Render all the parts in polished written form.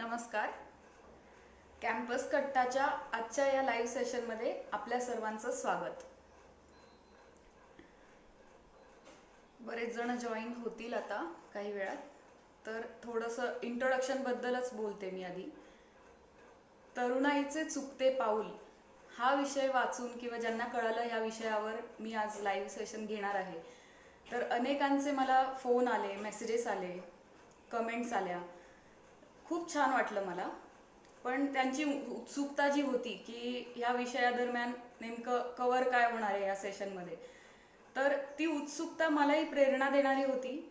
नमस्कार. कॅम्पस कट्टाच्या आजच्या या लाईव्ह सेशनमध्ये आपल्या सर्वांचं स्वागत. बरेच जण जॉईन होतील आता काही वेळात, तर थोडंसं इंट्रोडक्शन बद्दलच बोलते मी आधी. तरुणाईचे चुकते पाऊल हा विषय वाचून किंवा ज्यांना कळालं ह्या विषयावर मी आज लाईव्ह सेशन घेणार आहे. तर अनेकांचे मला फोन आले, मेसेजेस आले, कमेंट्स आल्या. खूप छान वाटलं मला. पण त्यांची उत्सुकता जी होती की ह्या विषयादरम्यान नेमकं कव्हर काय होणार आहे या सेशनमध्ये, तर ती उत्सुकता मलाही प्रेरणा देणारी होती.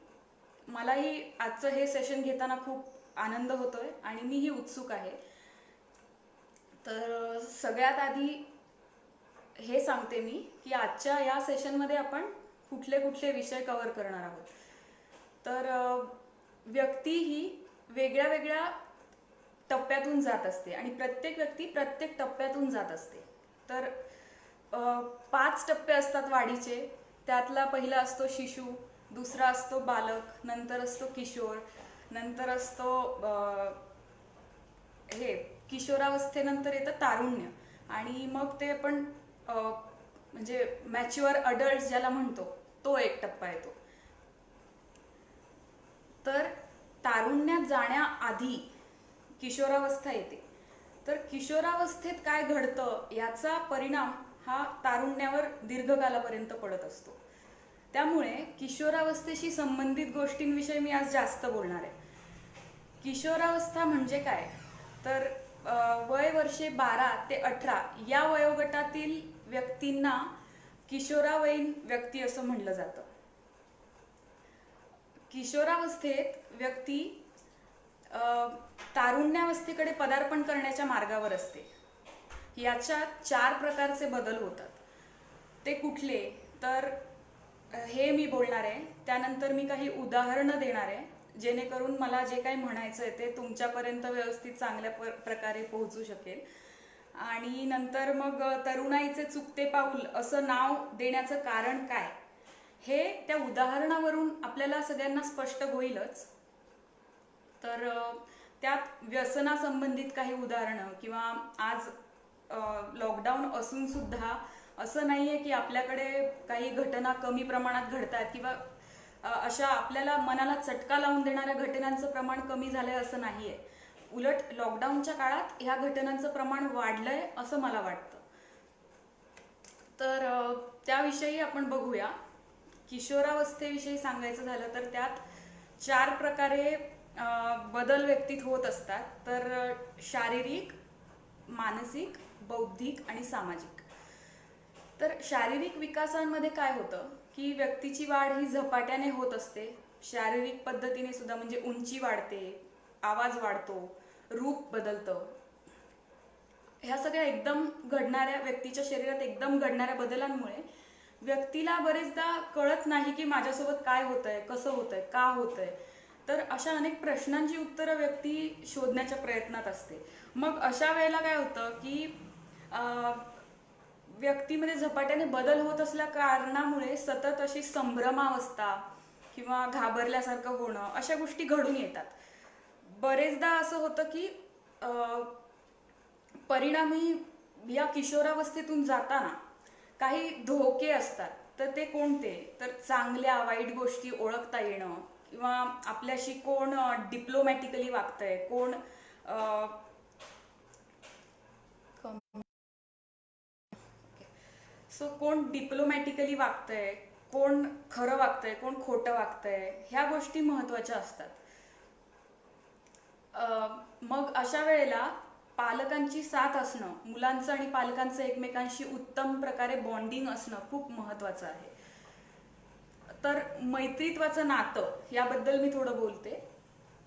मलाही आजचं हे सेशन घेताना खूप आनंद होतोय आणि मीही उत्सुक आहे. तर सगळ्यात आधी हे सांगते मी की आजच्या या सेशनमध्ये आपण कुठले कुठले विषय कव्हर करणार आहोत. तर व्यक्ती ही वेगळ्या वेगळ्या टप्प्यातून जात असते आणि प्रत्येक व्यक्ती प्रत्येक टप्प्यातून जात असते. तर 5 टप्पे असतात वाढीचे. त्यातला पहिला असतो शिशु, दुसरा असतो बालक, नंतर असतो किशोर, नंतर असतो किशोरावस्थेनंतर येतं तारुण्य आणि मग ते आपण म्हणजे मॅच्युअर अडल्ट ज्याला म्हणतो तो एक टप्पा येतो. तर तारुण्यात जाण्याआधी किशोरावस्था येते. तर किशोरावस्थेत काय घडतं याचा परिणाम हा तारुण्यावर दीर्घकालापर्यंत पडत असतो. त्यामुळे किशोरावस्थेशी संबंधित गोष्टींविषयी मी आज जास्त बोलणार आहे. किशोरावस्था म्हणजे काय, तर वय वर्षे 12 ते 18 या वयोगटातील व्यक्तींना किशोरावयीन व्यक्ती असं म्हणलं जातं. किशोरावस्थेत व्यक्ती तारुण्यावस्थेकडे पदार्पण करण्याच्या मार्गावर असते. याच्यात 4 प्रकारचे बदल होतात. ते कुठले, तर हे मी बोलणार आहे. त्यानंतर मी काही उदाहरणं देणार आहे जेणेकरून मला जे काही म्हणायचं आहे ते तुमच्यापर्यंत व्यवस्थित चांगल्या प्रकारे पोहोचू शकेल. आणि नंतर मग तरुणाईचे चुकते पाऊल असं नाव देण्याचं कारण काय हे त्या उदाहरणावरून आपल्याला सगळ्यांना स्पष्ट होईलच. तर त्यात व्यसनासंबंधित काही उदाहरणं किंवा आज लॉकडाऊन असून सुद्धा असं नाहीये की आपल्याकडे काही घटना कमी प्रमाणात घडतात किंवा अशा आपल्याला मनाला चटका लावून देणाऱ्या घटनांचं प्रमाण कमी झालंय असं नाहीये. उलट लॉकडाऊनच्या काळात ह्या घटनांचं प्रमाण वाढलंय असं मला वाटतं. तर त्याविषयी आपण बघूया. किशोरावस्थेविषयी सांगायचं झालं तर त्यात 4 प्रकारे बदल व्यक्तीत होत असतात. तर शारीरिक, मानसिक, बौद्धिक आणि सामाजिक. तर शारीरिक विकासांमध्ये काय होतं की व्यक्तीची वाढ ही झपाट्याने होत असते. शारीरिक पद्धतीने सुद्धा, म्हणजे उंची वाढते, आवाज वाढतो, रूप बदलतं. ह्या सगळ्या एकदम घडणाऱ्या, व्यक्तीच्या शरीरात एकदम घडणाऱ्या बदलांमुळे व्यक्तीला बरेचदा कळत नाही की माझ्यासोबत काय होतंय, कसं होतंय, का होतंय. तर अशा अनेक प्रश्नांची उत्तरं व्यक्ती शोधण्याच्या प्रयत्नात असते. मग अशा वेळेला काय होतं की व्यक्तीमध्ये झपाट्याने बदल होत असल्या कारणामुळे सतत अशी संभ्रमावस्था किंवा घाबरल्यासारखं होणं अशा गोष्टी घडून येतात. बरेचदा असं होतं की परिणामी या किशोरावस्थेतून जाताना काही धोके असतात. तर ते कोणते, तर चांगल्या वाईट गोष्टी ओळखता येणं किंवा आपल्याशी कोण डिप्लोमॅटिकली वागतंय, कोण कोण डिप्लोमॅटिकली वागतंय, कोण खरं वागतंय, कोण खोटं वागतंय, ह्या गोष्टी महत्वाच्या असतात. मग अशा वेळेला पालकांची साथ असणं, मुलांचं आणि पालकांचं एकमेकांशी उत्तम प्रकारे बॉन्डिंग असणं खूप महत्वाचं आहे. तर मैत्रीत्वाचं नातं याबद्दल मी थोडं बोलते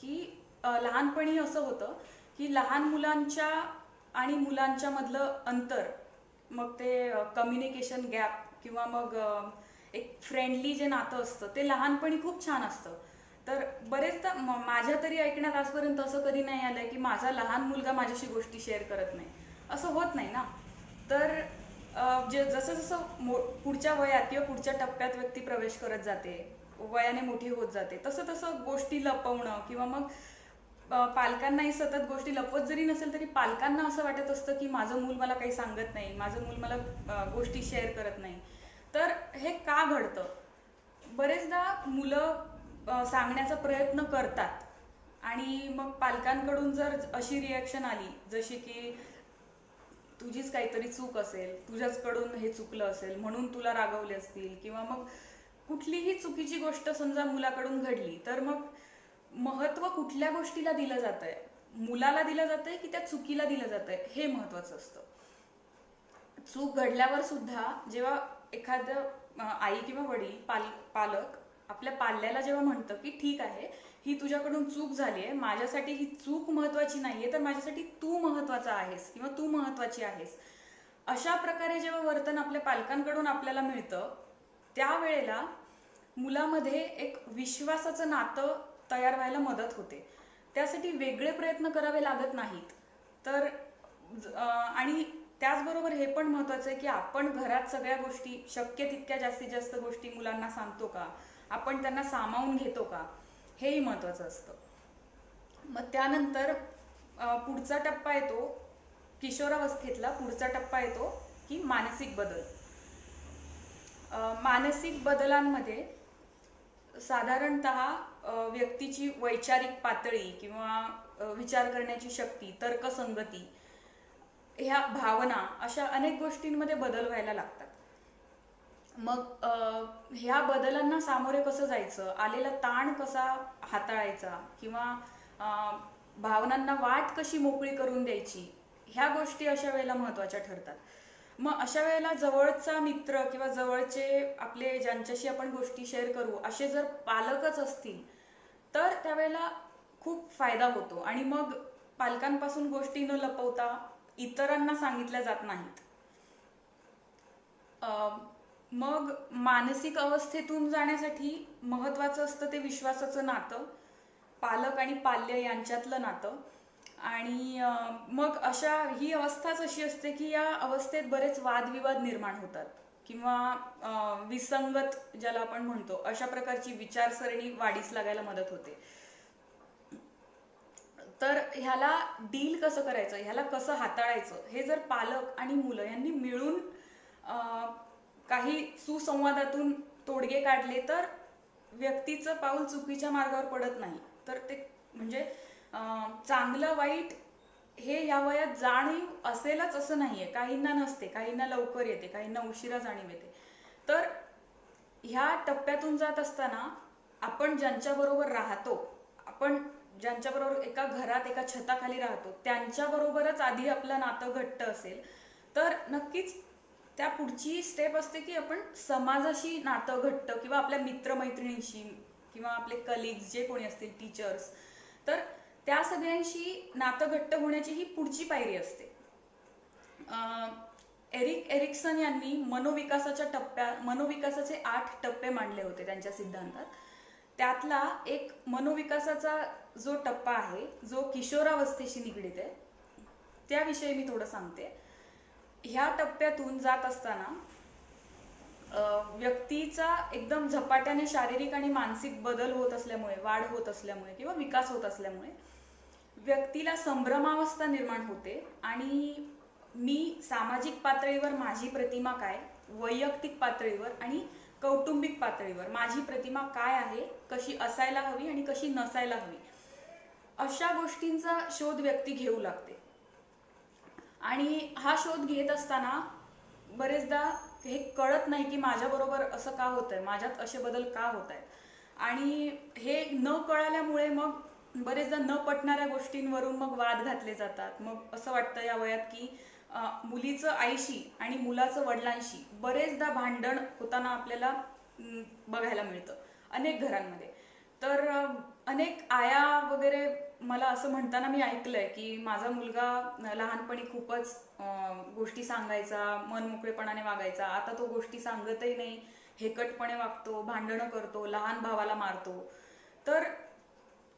की लहानपणी असं होतं की लहान मुलांच्या आणि मुलांच्या मधलं अंतर, मग ते कम्युनिकेशन गॅप किंवा मग एक फ्रेंडली जे नातं असतं ते लहानपणी खूप छान असतं. तर बरेचदा माझ्या तरी ऐकण्यात आजपर्यंत असं कधी नाही आलंय की माझा लहान मुलगा माझ्याशी गोष्टी शेअर करत नाही. असं होत नाही ना. तर जसं जसं पुढच्या वयात किंवा पुढच्या टप्प्यात व्यक्ती प्रवेश करत जाते, वयाने मोठी होत जाते, तसं तसं गोष्टी लपवणं किंवा मग पालकांनाही सतत गोष्टी लपवत जरी नसेल तरी पालकांना असं वाटत असतं की माझं मूल मला काही सांगत नाही, माझं मूल मला गोष्टी शेअर करत नाही. तर हे का घडतं? बरेचदा मुलं सांगण्याचा प्रयत्न करतात आणि मग पालकांकडून जर अशी रिॲक्शन आली जशी की तुझीच काहीतरी चूक असेल, तुझ्याचकडून हे चुकलं असेल म्हणून तुला रागवले असतील, किंवा मग कुठलीही चुकीची गोष्ट समजा मुलाकडून घडली, तर मग महत्व कुठल्या गोष्टीला दिलं जातंय, मुलाला दिलं जातंय की त्या चुकीला दिलं जातंय, हे महत्वाचं असतं. चूक घडल्यावर सुद्धा जेव्हा एखादं आई किंवा वडील पालक आपल्या पाल्याला जेव्हा म्हणतं की ठीक आहे, ही तुझ्याकडून चूक झाली आहे, माझ्यासाठी ही चूक महत्वाची नाहीये, तर माझ्यासाठी तू महत्वाचा आहेस किंवा तू महत्वाची आहेस, अशा प्रकारे जेव्हा वर्तन आपल्या पालकांकडून आपल्याला मिळतं, त्यावेळेला मुलामध्ये एक विश्वासाचं नातं तयार व्हायला मदत होते. त्यासाठी वेगळे प्रयत्न करावे लागत नाहीत. तर आणि त्याचबरोबर हे पण महत्वाचं आहे की आपण घरात सगळ्या गोष्टी शक्य तितक्या जास्तीत जास्त गोष्टी मुलांना सांगतो का, आपण त्यांना सामावून घेतो का, हेही महत्वाचं असतं. मग त्यानंतर पुढचा टप्पा येतो, किशोरावस्थेतला पुढचा टप्पा येतो की मानसिक बदल. मानसिक बदलांमध्ये साधारणतः व्यक्तीची वैचारिक पातळी किंवा विचार करण्याची शक्ती, तर्कसंगती, ह्या भावना, अशा अनेक गोष्टींमध्ये बदल व्हायला लागतात. मग ह्या बदलांना सामोरे कसं जायचं, आलेला ताण कसा हाताळायचा, किंवा भावनांना वाट कशी मोकळी करून द्यायची, ह्या गोष्टी अशा वेळेला महत्वाच्या ठरतात. मग अशा वेळेला जवळचा मित्र किंवा जवळचे आपले ज्यांच्याशी आपण गोष्टी शेअर करू असे जर पालकच असतील तर त्यावेळेला खूप फायदा होतो. आणि मग पालकांपासून गोष्टी न लपवता इतरांना सांगितल्या जात नाहीत. मग मानसिक अवस्थेतून जाण्यासाठी महत्वाचं असतं ते विश्वासाचं नातं, पालक आणि पाल्य यांच्यातलं नातं. आणि मग ही अवस्थाच अशी असते की या अवस्थेत बरेच वादविवाद निर्माण होतात किंवा विसंगत ज्याला आपण म्हणतो अशा प्रकारची विचारसरणी वाढीस लागायला मदत होते. तर ह्याला डील कसं करायचं, ह्याला कसं हाताळायचं, हे जर पालक आणि मुलं यांनी मिळून काही सुसंवादातून तोडगे काढले तर व्यक्तीचं पाऊल चुकीच्या मार्गावर पडत नाही. तर ते म्हणजे चांगलं वाईट हे या वयात जाणीव असेलच असं नाहीये. काहींना नसते, काहींना लवकर येते, काहींना उशिरा जाणीव येते. तर ह्या टप्प्यातून जात असताना आपण ज्यांच्याबरोबर राहतो, आपण ज्यांच्याबरोबर एका घरात एका छताखाली राहतो, त्यांच्याबरोबरच आधी आपलं नातं घट्ट असेल तर नक्कीच त्या पुढची स्टेप असते की आपण समाजाशी नातं घट्ट, किंवा आपल्या मित्रमैत्रिणींशी किंवा आपले कलिग्स जे कोणी असतील, टीचर्स, तर त्या सगळ्यांशी नातं घट्ट होण्याची ही पुढची पायरी असते. एरिक एरिक्सन यांनी मनोविकासाचे 8 टप्पे मांडले होते त्यांच्या सिद्धांतात. त्यातला एक मनोविकासाचा जो टप्पा आहे जो किशोरावस्थेशी निगडीत आहे, त्याविषयी मी थोडं सांगते. ह्या टप्प्यातून जात असताना व्यक्तीचा एकदम झपाट्याने शारीरिक आणि मानसिक बदल होत असल्यामुळे, वाढ होत असल्यामुळे किंवा विकास होत असल्यामुळे व्यक्तीला संभ्रमावस्था निर्माण होते. आणि मी सामाजिक पातळीवर माझी प्रतिमा काय, वैयक्तिक पातळीवर आणि कौटुंबिक पातळीवर माझी प्रतिमा काय आहे, कशी असायला हवी आणि कशी नसायला हवी, अशा गोष्टींचा शोध व्यक्ती घेऊ लागते. आणि हा शोध घेत असताना बरेचदा हे कळत नाही की माझ्याबरोबर असं का होतंय, माझ्यात असे बदल का होत आहेत. आणि हे न कळाल्यामुळे मग बरेचदा न पटणाऱ्या गोष्टींवरून मग वाद घातले जातात. मग असं वाटतं या वयात की मुलीचं आईशी आणि मुलाचं वडिलांशी बरेचदा भांडण होताना आपल्याला बघायला मिळतं अनेक घरांमध्ये. तर अनेक आया वगैरे मला असं म्हणताना मी ऐकलंय की माझा मुलगा लहानपणी खूपच गोष्टी सांगायचा, मन मोकळेपणाने वागायचा, आता तो गोष्टी सांगतही नाही, हेकटपणे वागतो, भांडणं करतो, लहान भावाला मारतो. तर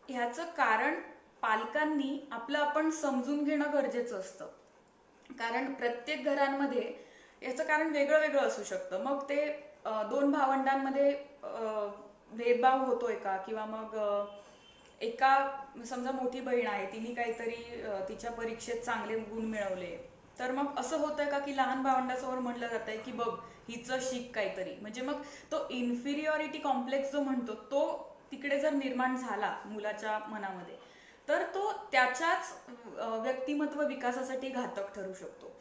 ह्याचं कारण पालकांनी आपलं आपण समजून घेणं गरजेचं असतं. कारण प्रत्येक घरांमध्ये याचं कारण वेगळं वेगळं असू शकतं. मग ते 2 भावंडांमध्ये भेदभाव होतोय का, किंवा मग एका समजा मोठी बहीण आहे, तिने काहीतरी तिच्या परीक्षेत चांगले गुण मिळवले, तर मग असं होतंय का की लहान भावंडासमोर म्हटलं जातंय की बघ हिचं शिक काहीतरी, म्हणजे मग तो इन्फिरियॉरिटी कॉम्प्लेक्स जो म्हणतो तो तिकडे जर निर्माण झाला मुलाच्या मनामध्ये, तर तो त्याच्याच व्यक्तिमत्व विकासासाठी घातक ठरू शकतो.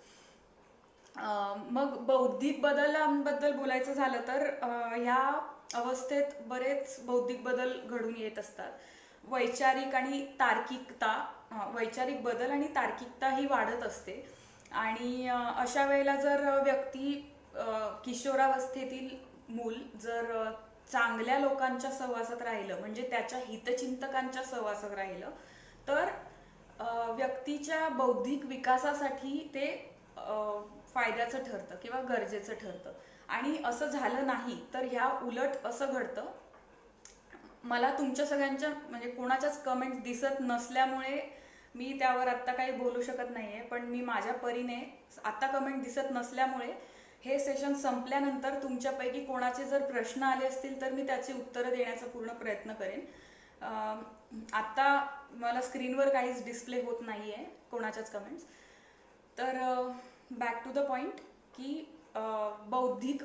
मग बौद्धिक बदलांबद्दल बोलायचं झालं तर ह्या अवस्थेत बरेच बौद्धिक बदल घडून येत असतात. वैचारिक आणि तार्किकता, वैचारिक बदल आणि तार्किकता ही वाढत असते. आणि अशा वेळेला जर व्यक्ती, किशोरावस्थेतील मूल जर चांगल्या लोकांच्या सहवासात राहिलं, म्हणजे त्याच्या हितचिंतकांच्या सहवासात राहिलं, तर व्यक्तीच्या बौद्धिक विकासासाठी ते फायद्याचं ठरतं किंवा गरजेचं ठरतं. आणि असं झालं नाही तर ह्या उलट असं घडतं. मला तुमच्या सगळ्यांच्या म्हणजे कोणाच्याच कमेंट दिसत नसल्यामुळे मी त्यावर आत्ता काही बोलू शकत नाहीये, पण मी माझ्या परीने, आत्ता कमेंट दिसत नसल्यामुळे हे सेशन संपल्यानंतर तुमच्यापैकी कोणाचे जर प्रश्न आले असतील तर मी त्याची उत्तरं देण्याचा पूर्ण प्रयत्न करेन. आत्ता मला स्क्रीनवर काहीच डिस्प्ले होत नाहीये कोणाच्याच कमेंट्स. तर बॅक टू द पॉइंट की बौद्धिक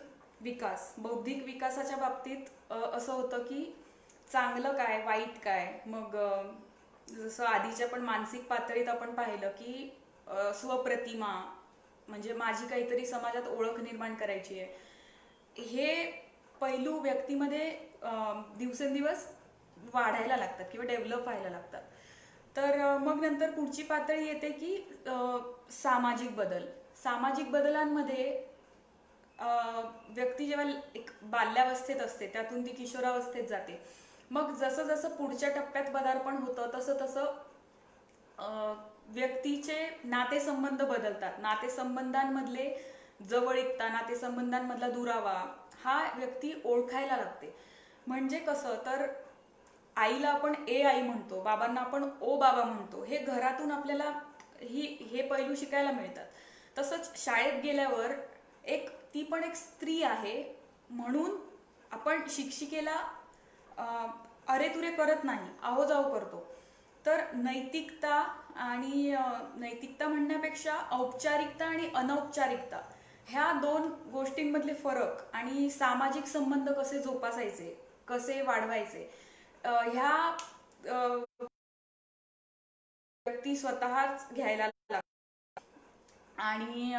बौद्धिक विकासाच्या बाबतीत असं होतं की चांगलं काय वाईट काय. मग जसं आधीच्या पण मानसिक पातळीत आपण पाहिलं की स्वप्रतिमा, म्हणजे माझी काहीतरी समाजात ओळख निर्माण करायची आहे, हे पैलू व्यक्तीमध्ये दिवसेंदिवस वाढायला लागतात किंवा डेव्हलप व्हायला लागतात. तर मग नंतर पुढची पातळी येते की सामाजिक बदल. सामाजिक बदलांमध्ये व्यक्ती जेव्हा एक बाल्यावस्थेत असते त्यातून ती किशोरावस्थेत जाते, मग जसं जसं पुढच्या टप्प्यात पदार्पण होतं तसं तसं व्यक्तीचे नातेसंबंध बदलतात. नातेसंबंधांमधले जवळीकता, नातेसंबंधांमधला दुरावा हा व्यक्ती ओळखायला लागते. म्हणजे कसं, तर आईला आपण ए आई म्हणतो, बाबांना आपण ओ बाबा म्हणतो, हे घरातून आपल्याला हे पैलू शिकायला मिळतात. तसंच शाळेत गेल्यावर ती पण एक स्त्री आहे म्हणून आपण शिक्षिकेला अरे तुरे करत नाही, आहो जाओ करतो. तर नैतिकता आणि नैतिकता म्हणण्यापेक्षा औपचारिकता आणि अनौपचारिकता ह्या दोन गोष्टींमधले फरक आणि सामाजिक संबंध कसे जोपासायचे, कसे वाढवायचे, ह्या व्यक्ती स्वतःच घ्यायला लागतात. आणि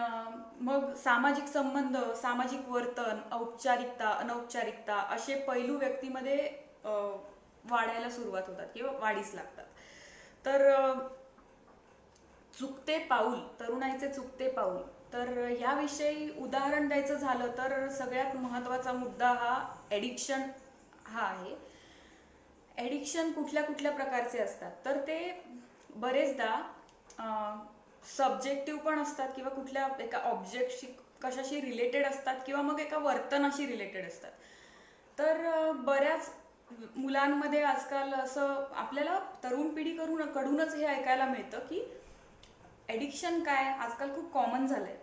मग सामाजिक संबंध, सामाजिक वर्तन, औपचारिकता, अनौपचारिकता असे पैलू व्यक्तीमध्ये वाढायला सुरुवात होतात किंवा वाढीस लागतात. तर चुकते पाऊल, तरुणाईचे चुकते पाऊल, तर ह्याविषयी उदाहरण द्यायचं झालं तर सगळ्यात महत्त्वाचा मुद्दा हा ॲडिक्शन हा आहे. ॲडिक्शन कुठल्या कुठल्या प्रकारचे असतात, तर ते बरेचदा सब्जेक्टिव्ह पण असतात किंवा कुठल्या एका ऑब्जेक्टशी कशाशी रिलेटेड असतात किंवा मग एका वर्तनाशी रिलेटेड असतात. तर बऱ्याच मुलांमध्ये आजकाल असं आपल्याला तरुण पिढीकडूनच हे ऐकायला मिळतं की ॲडिक्शन काय आजकाल खूप कॉमन झालंय,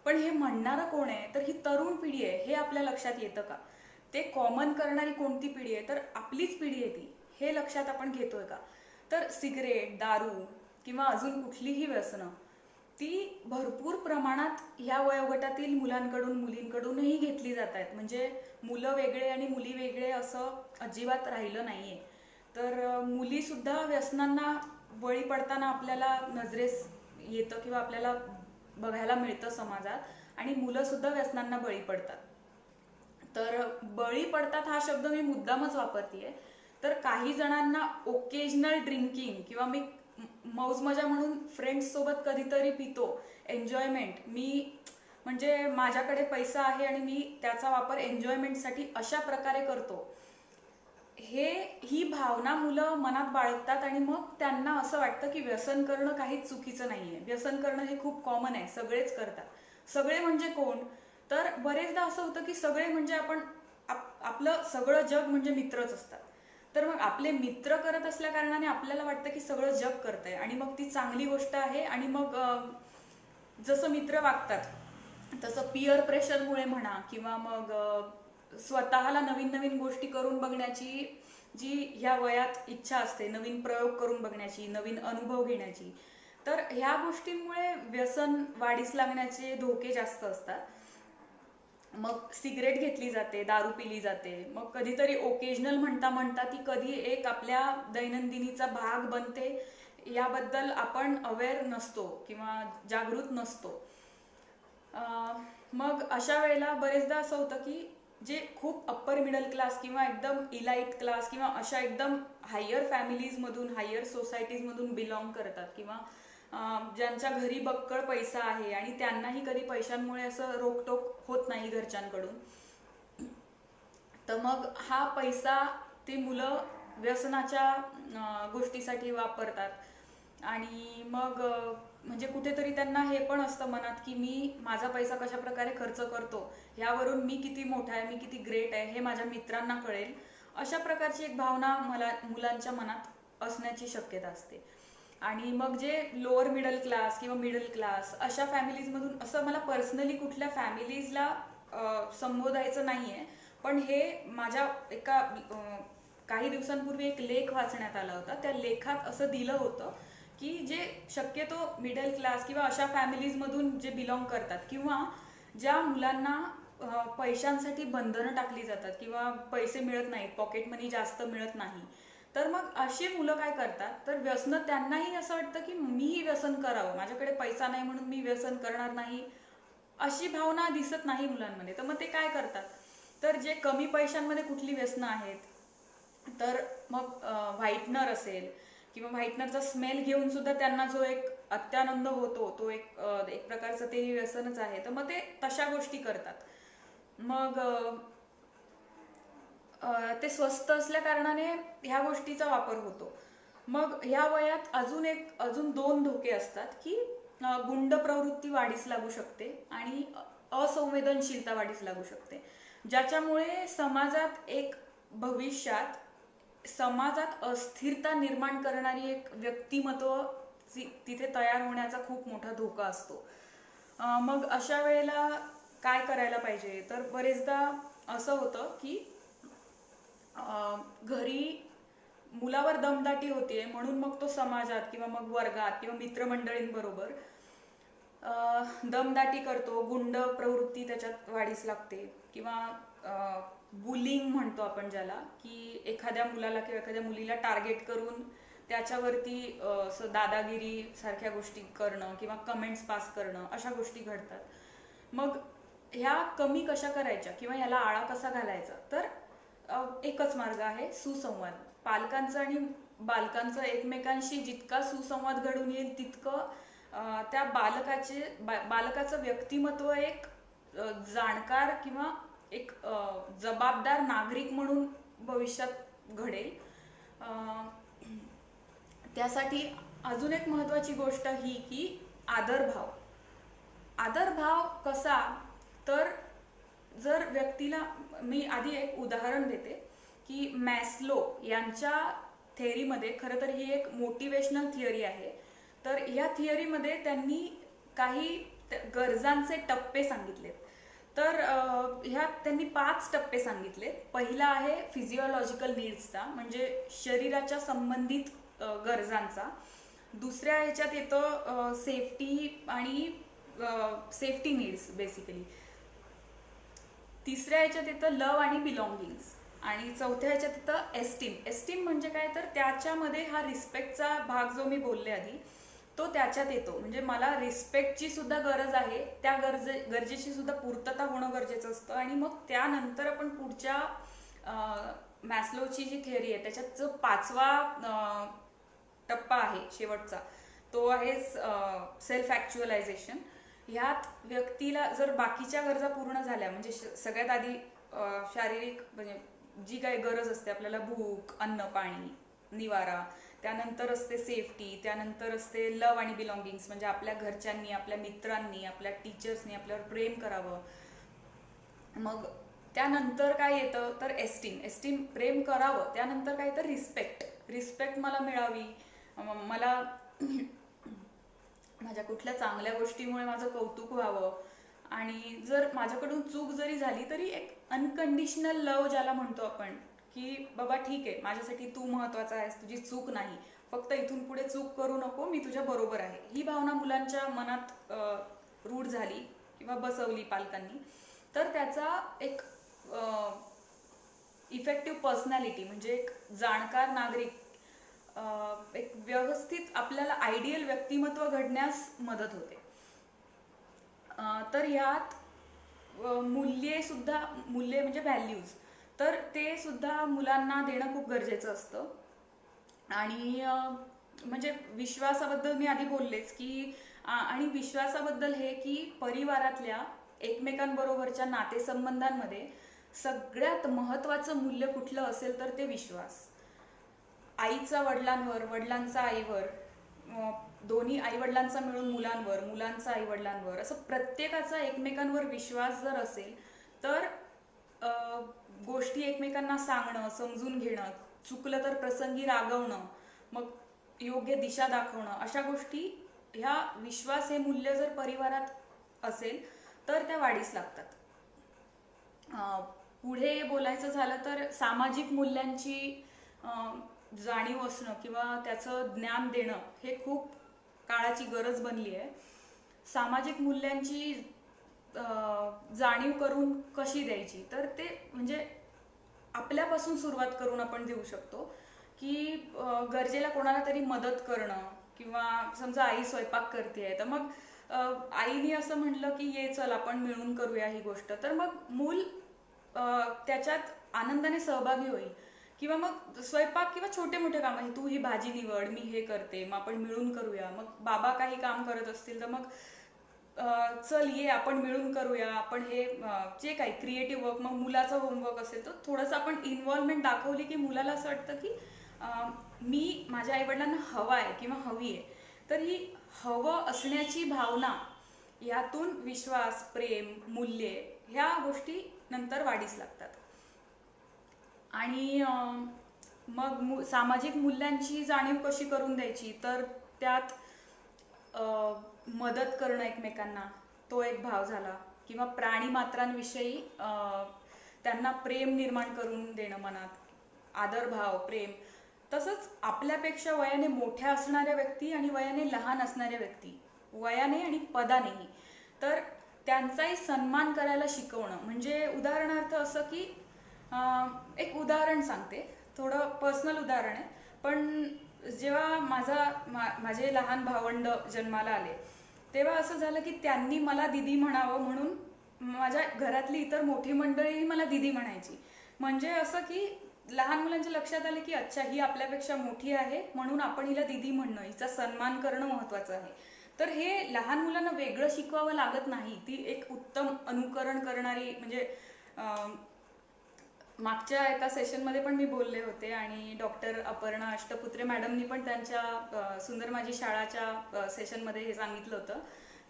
पण हे म्हणणारं कोण आहे, तर ही तरुण पिढी आहे, हे आपल्या लक्षात येतं का? ते कॉमन करणारी कोणती पिढी आहे, तर आपलीच पिढी आहे ती, हे लक्षात आपण घेतोय का? तर सिगरेट, दारू किंवा अजून कुठलीही व्यसनं ती भरपूर प्रमाणात ह्या वयोगटातील मुलांकडून मुलींकडूनही घेतली जात आहेत. म्हणजे मुलं वेगळे आणि मुली वेगळे असं अजिबात राहिलं नाहीये. तर मुली सुद्धा व्यसनांना बळी पडताना आपल्याला नजरेस येतं किंवा आपल्याला बघायला मिळतं समाजात, आणि मुलं सुद्धा व्यसनांना बळी पडतात. तर बळी पडतात हा शब्द मी मुद्दामच वापरतेय. तर काही जणांना ओकेजनल ड्रिंकिंग किंवा मी मौज मजा म्हणून फ्रेंड्स सोबत कधीतरी पितो, एन्जॉयमेंट, मी म्हणजे माझ्याकडे पैसा आहे आणि मी त्याचा वापर एन्जॉयमेंटसाठी अशा प्रकारे करतो, ही भावना मुलं मनात बाळगतात. आणि मग त्यांना असं वाटतं की व्यसन करणं काहीच चुकीचं नाहीये, व्यसन करणं हे खूप कॉमन आहे, सगळेच करतात. सगळे म्हणजे कोण, तर बरेचदा असं होतं की सगळे म्हणजे आपण आपलं सगळं जग म्हणजे मित्रच असतात. तर मग आपले मित्र करत असल्या कारणाने आपल्याला वाटतं की सगळं जग करतंय आणि मग ती चांगली गोष्ट आहे. आणि मग जसं मित्र वागतात तसं पिअर प्रेशरमुळे म्हणा किंवा मग स्वतःला नवीन नवीन गोष्टी करून बघण्याची जी ह्या वयात इच्छा असते नवीन प्रयोग करून बघण्याची, नवीन अनुभव घेण्याची, तर ह्या गोष्टींमुळे व्यसन वाढीस लागण्याचे धोके जास्त असतात. मग सिगरेट घेतली जाते, दारू पिली जाते, मग कधीतरी ओकेजनल म्हणता म्हणता ती कधी एक आपल्या दैनंदिनीचा भाग बनते, याबद्दल आपण अवेअर नसतो किंवा जागृत नसतो. मग अशा वेळेला बरेचदा असं होतं की जे खूप अप्पर मिडल क्लास किंवा एकदम इलाइट क्लास किंवा अशा एकदम हायर फॅमिलीजमधून, हायर सोसायटीजमधून बिलॉंग करतात किंवा ज्यांच्या घरी बक्कळ पैसा आहे आणि त्यांनाही कधी पैशांमुळे असं रोकटोक होत नाही घरच्यांकडून, तर मग हा पैसा ती मुलं व्यसनाच्या गोष्टीसाठी वापरतात. आणि मग म्हणजे कुठेतरी त्यांना हे पण असतं मनात की मी माझा पैसा कशा प्रकारे खर्च करतो, यावरून मी किती मोठा आहे, मी किती ग्रेट आहे हे माझ्या मित्रांना कळेल, अशा प्रकारची एक भावना मुलांच्या मनात असण्याची शक्यता असते. आणि मग जे लोअर मिडल क्लास किंवा मिडल क्लास अशा फॅमिलीजमधून, असं मला पर्सनली कुठल्या फॅमिलीजला संबोधायचं नाहीये, पण हे माझ्या एका काही दिवसांपूर्वी एक लेख वाचण्यात आला होता. त्या लेखात असं दिलं होतं की जे शक्यतो मिडल क्लास किंवा अशा फॅमिलीजमधून जे बिलॉंग करतात किंवा ज्या मुलांना पैशांसाठी बंधनं टाकली जातात किंवा पैसे मिळत नाहीत, पॉकेट मनी जास्त मिळत नाही, तर मग अशी मुलं काय करतात, तर व्यसन, त्यांनाही असं वाटतं की मीही व्यसन करावं, माझ्याकडे पैसा नाही म्हणून मी व्यसन करणार नाही, अशी भावना दिसत नाही मुलांमध्ये. तर मग ते काय करतात, तर जे कमी पैशांमध्ये कुठली व्यसनं आहेत, तर मग व्हाईटनर असेल किंवा व्हाईटनरचा स्मेल घेऊन सुद्धा त्यांना जो एक अत्यानंद होतो, तो एक प्रकारचं ते व्यसनच आहे. तर मग ते तशा गोष्टी करतात. मग ते स्वस्त असल्या कारणाने ह्या गोष्टीचा वापर होतो. मग ह्या वयात अजून दोन धोके असतात की गुंड प्रवृत्ती वाढीस लागू शकते आणि असंवेदनशीलता वाढीस लागू शकते, ज्याच्यामुळे समाजात अस्थिरता निर्माण करणारी एक व्यक्तिमत्व तिथे तयार होण्याचा खूप मोठा धोका असतो. मग अशा वेळेला काय करायला पाहिजे, तर बरेचदा असं होतं की घरी मुलावर दमदाटी होतीये म्हणून मग तो समाजात किंवा मग वर्गात किंवा मित्रमंडळींबरोबर दमदाटी करतो, गुंड प्रवृत्ती त्याच्यात वाढीस लागते किंवा बुलिंग म्हणतो आपण ज्याला, की एखाद्या मुलाला किंवा एखाद्या मुलीला टार्गेट करून त्याच्यावरती दादागिरी सारख्या गोष्टी करणं किंवा कमेंट्स पास करणं, अशा गोष्टी घडतात. मग ह्या कमी कशा करायच्या किंवा याला आळा कसा घालायचा, तर एकच मार्ग आहे, सुसंवाद. पालकांचा आणि बालकांचा एकमेकांशी जितका सुसंवाद घडून येईल तितकं त्या बालकाचं व्यक्तिमत्व एक जाणकार किंवा एक जबाबदार नागरिक म्हणून भविष्यात घडेल. त्यासाठी अजून एक महत्वाची गोष्ट ही की आदरभाव कसा, तर जर व्यक्तीला, मी आधी एक उदाहरण देते की मॅस्लो यांच्या थेअरीमध्ये, खरं तर ही एक मोटिवेशनल थिअरी आहे, तर या थिअरीमध्ये त्यांनी काही गरजांचे टप्पे सांगितलेत. तर ह्यात त्यांनी 5 टप्पे सांगितले. पहिला आहे फिजिओलॉजिकल नीड्सचा, म्हणजे शरीराच्या संबंधित गरजांचा. दुसऱ्या ह्याच्यात येतं सेफ्टी आणि सेफ्टी नीड्स बेसिकली. तिसऱ्या ह्याच्यात येतं लव आणि बिलॉंगिंग्स. आणि चौथ्या ह्याच्यात येतं एस्टीम म्हणजे काय, तर त्याच्यामध्ये हा रिस्पेक्टचा भाग जो मी बोलले आधी, तो त्याच्यात येतो. म्हणजे मला रिस्पेक्टची सुद्धा गरज आहे, त्या गरजेची सुद्धा पूर्तता होणं गरजेचं असतं. आणि मग त्यानंतर आपण पुढच्या मॅस्लोची जी थिअरी आहे त्याच्यात जो 5वा टप्पा आहे शेवटचा, तो आहे सेल्फ ॲक्च्युअलायझेशन. ह्यात व्यक्तीला जर बाकीच्या गरजा पूर्ण झाल्या, म्हणजे सगळ्यात आधी शारीरिक, म्हणजे जी काही गरज असते आपल्याला, भूक, अन्न, पाणी, निवारा, त्यानंतर असते सेफ्टी, त्यानंतर असते लव आणि बिलॉंगिंग्स, म्हणजे आपल्या घरच्यांनी, आपल्या मित्रांनी, आपल्या टीचर्सनी आपल्यावर प्रेम करावं. मग त्यानंतर काय येतं, तर एस्टीम प्रेम करावं. त्यानंतर काय तर रिस्पेक्ट मला मिळावी, मला माझ्या कुठल्या चांगल्या गोष्टीमुळे माझं कौतुक व्हावं. आणि जर माझ्याकडून चूक जरी झाली तरी एक अनकंडिशनल लव ज्याला म्हणतो आपण, की बाबा ठीक आहे, माझ्यासाठी तू महत्वाचा आहेस, तुझी चूक नाही, फक्त इथून पुढे चूक करू नको, मी तुझ्या बरोबर आहे. ही भावना मुलांच्या मनात रूढ झाली किंवा बसवली पालकांनी, तर त्याचा एक इफेक्टिव्ह पर्सनॅलिटी म्हणजे एक जाणकार नागरिक, एक व्यवस्थित आपल्याला आयडियल व्यक्तिमत्व घडण्यास मदत होते. तर यात मूल्ये म्हणजे व्हॅल्यूज, तर ते सुद्धा मुलांना देणं खूप गरजेचं असतं. आणि म्हणजे विश्वासाबद्दल मी आधी बोललेच की आणि विश्वासाबद्दल हे की परिवारातल्या एकमेकांबरोबरच्या नातेसंबंधांमध्ये सगळ्यात महत्वाचं मूल्य कुठलं असेल तर ते विश्वास. आईचा वडिलांवर, वडिलांचा आईवर, दोन्ही आई वडिलांचा मिळून मुलांवर, मुलांचा आई वडिलांवर, असं प्रत्येकाचा एकमेकांवर विश्वास जर असेल तर गोष्टी एकमेकांना सांगणं, समजून घेणं, चुकलं तर प्रसंगी रागवणं, मग योग्य दिशा दाखवणं, अशा गोष्टी ह्या विश्वास हे मूल्य जर परिवारात असेल तर त्या वाढीस लागतात. पुढे बोलायचं झालं तर सामाजिक मूल्यांची जाणीव असणं किंवा त्याचं ज्ञान देणं हे खूप काळाची गरज बनली आहे. सामाजिक मूल्यांची जाणीव करून कशी द्यायची, तर ते म्हणजे आपल्यापासून सुरुवात करून आपण देऊ शकतो. की गरजेला कोणाला तरी मदत करणं, किंवा समजा आई स्वयंपाक करतेय तर मग आईने असं म्हटलं की ये चल आपण मिळून करूया ही गोष्ट, तर मग मूल त्याच्यात आनंदाने सहभागी होईल. किंवा मग स्वयंपाक किंवा छोटे मोठे काम, तू ही भाजी निवड, मी हे करते, मग आपण मिळून करूया. मग बाबा काही काम करत असतील तर मग चल ये आपण मिळून करूया, आपण हे जे काही क्रिएटिव्ह वर्क, मग मुलाचा होमवर्क असेल तर थोडंसं आपण इन्व्हॉल्वमेंट दाखवली की मुलाला असं वाटतं की मी माझ्या आईवडिलांना हवा आहे किंवा हवी आहे. तर ही हवं असण्याची भावना, यातून विश्वास, प्रेम, मूल्ये ह्या गोष्टी नंतर वाढीस लागतात. आणि मग सामाजिक मूल्यांची जाणीव कशी करून द्यायची, तर त्यात मदत करणं एकमेकांना, तो एक भाव झाला. किंवा प्राणी मात्रांविषयी त्यांना प्रेम निर्माण करून देणं मनात, आदरभाव, प्रेम. तसंच आपल्यापेक्षा वयाने मोठ्या असणाऱ्या व्यक्ती आणि वयाने लहान असणाऱ्या व्यक्ती, वयाने आणि पदानेही, तर त्यांचाही सन्मान करायला शिकवणं. म्हणजे उदाहरणार्थ असं की एक उदाहरण सांगते, थोडं पर्सनल उदाहरण आहे, पण जेव्हा माझे लहान भावंड जन्माला आले तेव्हा असं झालं की त्यांनी मला दीदी म्हणावं म्हणून माझ्या घरातली इतर मोठी मंडळी मला दीदी म्हणायची. म्हणजे असं की लहान मुलांच्या लक्षात आले की अच्छा ही आपल्यापेक्षा मोठी आहे म्हणून आपण हिला दीदी म्हणणं, हिचा सन्मान करणं महत्वाचं आहे. तर हे लहान मुलांना वेगळं शिकवावं लागत नाही, ती एक उत्तम अनुकरण करणारी, म्हणजे मागच्या एका सेशनमध्ये पण मी बोलले होते आणि डॉक्टर अपर्णा अष्टपुत्रे मॅडमनी पण त्यांच्या सुंदर माझी शाळाच्या सेशनमध्ये हे सांगितलं होतं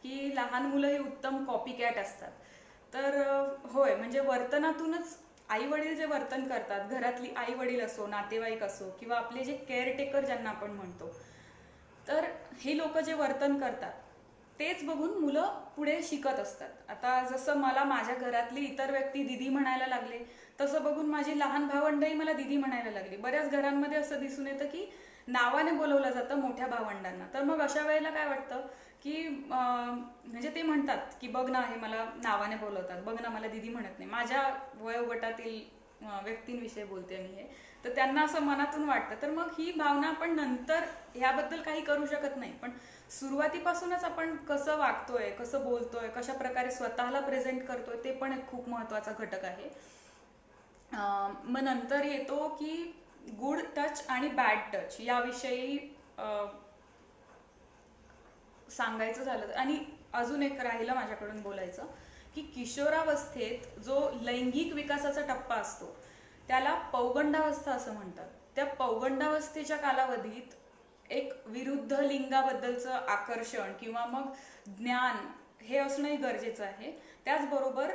की लहान मुलं ही उत्तम कॉपी कॅट असतात. तर होय, म्हणजे वर्तनातूनच आई वडील जे वर्तन करतात, घरातली आई वडील असो, नातेवाईक असो, किंवा आपले जे केअरटेकर ज्यांना आपण म्हणतो, तर हे लोक जे वर्तन करतात तेच बघून मुलं पुढे शिकत असतात. आता जसं मला माझ्या घरातली इतर व्यक्ती दीदी म्हणायला लागले, तसं बघून माझी लहान भावंडही मला दीदी म्हणायला लागली. बऱ्याच घरांमध्ये असं दिसून येतं की नावाने बोलवलं जातं मोठ्या भावंडांना. तर मग अशा वेळेला काय वाटतं की म्हणजे ते म्हणतात की बघ ना, हे मला नावाने बोलवतात, बघ ना मला दीदी म्हणत नाही. माझ्या वयोगटातील व्यक्तींविषयी बोलते मी हे. तर त्यांना असं मनातून वाटतं. तर मग ही भावना आपण नंतर ह्याबद्दल काही करू शकत नाही, पण सुरुवातीपासूनच आपण कसं वागतोय, कसं बोलतोय, कशा प्रकारे स्वतःला प्रेझेंट करतोय, ते पण एक खूप महत्वाचा घटक आहे. मग नंतर येतो की गुड टच आणि बॅड टच याविषयी सांगायचं झालं. आणि अजून एक राहिलं माझ्याकडून बोलायचं की किशोरावस्थेत जो लैंगिक विकासाचा टप्पा असतो त्याला पौगंडावस्था असं म्हणतात. त्या पौगंडावस्थेच्या कालावधीत एक विरुद्ध लिंगाबद्दलचं आकर्षण किंवा मग ज्ञान हे असणंही गरजेचं आहे. त्याचबरोबर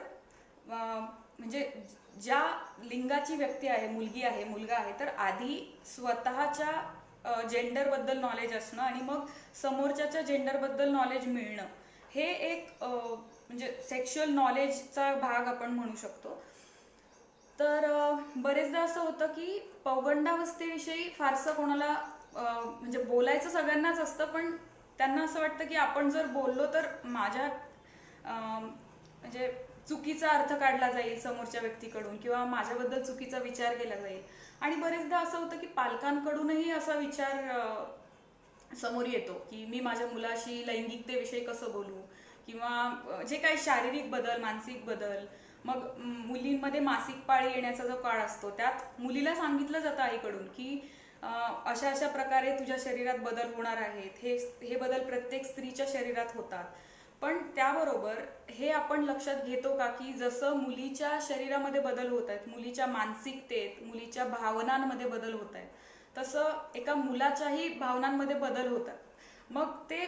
म्हणजे ज्या लिंगाची व्यक्ती आहे, मुलगी आहे, मुलगा आहे, तर आधी स्वतःच्या जेंडरबद्दल नॉलेज असणं आणि मग समोरच्याच्या जेंडरबद्दल नॉलेज मिळणं, हे एक म्हणजे सेक्शुअल नॉलेजचा भाग आपण म्हणू शकतो. तर बरेचदा असं होतं की पौगंडावस्थेविषयी फारसं कोणाला म्हणजे बोलायचं सगळ्यांनाच असतं, पण त्यांना असं वाटतं की आपण जर बोललो तर माझ्या म्हणजे चुकीचा अर्थ काढला जाईल समोरच्या व्यक्तीकडून, किंवा माझ्याबद्दल चुकीचा विचार केला जाईल. आणि बरेचदा असं होतं की पालकांकडूनही असा विचार समोर येतो की मी माझ्या मुलाशी लैंगिकतेविषयी कसं बोलू, किंवा जे काही शारीरिक बदल, मानसिक बदल. मग मुलींमध्ये मासिक पाळी येण्याचा जो काळ असतो त्यात मुलीला सांगितलं जातं आईकडून की अशा अशा प्रकारे तुझ्या शरीरात बदल होणार आहेत, हे बदल प्रत्येक स्त्रीच्या शरीरात होतात. पण त्याबरोबर हे आपण लक्षात घेतो का की जसं मुलीच्या शरीरामध्ये बदल होत आहेत, मुलीच्या मानसिकतेत, मुलीच्या भावनांमध्ये बदल होत आहेत, तसं एका मुलाच्याही भावनांमध्ये बदल होतात. मग ते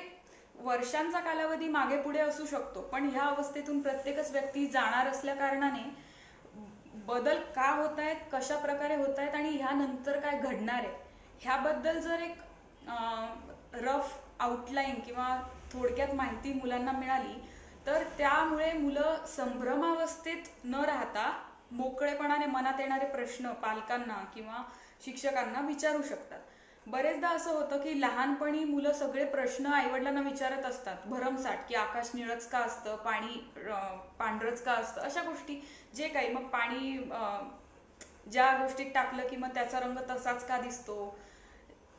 वर्षांचा कालावधी मागे पुढे असू शकतो, पण ह्या अवस्थेतून प्रत्येकच व्यक्ती जाणार असल्या कारणाने बदल का होत आहेत, कशा प्रकारे होत आहेत आणि ह्यानंतर काय घडणार आहे ह्याबद्दल जर एक रफ आउटलाईन किंवा थोडक्यात माहिती मुलांना मिळाली तर त्यामुळे मुलं संभ्रमावस्थेत न राहता मोकळेपणाने मनात येणारे प्रश्न पालकांना किंवा शिक्षकांना विचारू शकतात. बरेचदा असं होतं की लहानपणी मुलं सगळे प्रश्न आईवडिलांना विचारत असतात भरमसाठ, की आकाश निळच का असतं, पाणी पांढरच का असतं, अशा गोष्टी जे काही. मग पाणी ज्या गोष्टीत टाकलं की मग त्याचा रंग तसाच का दिसतो,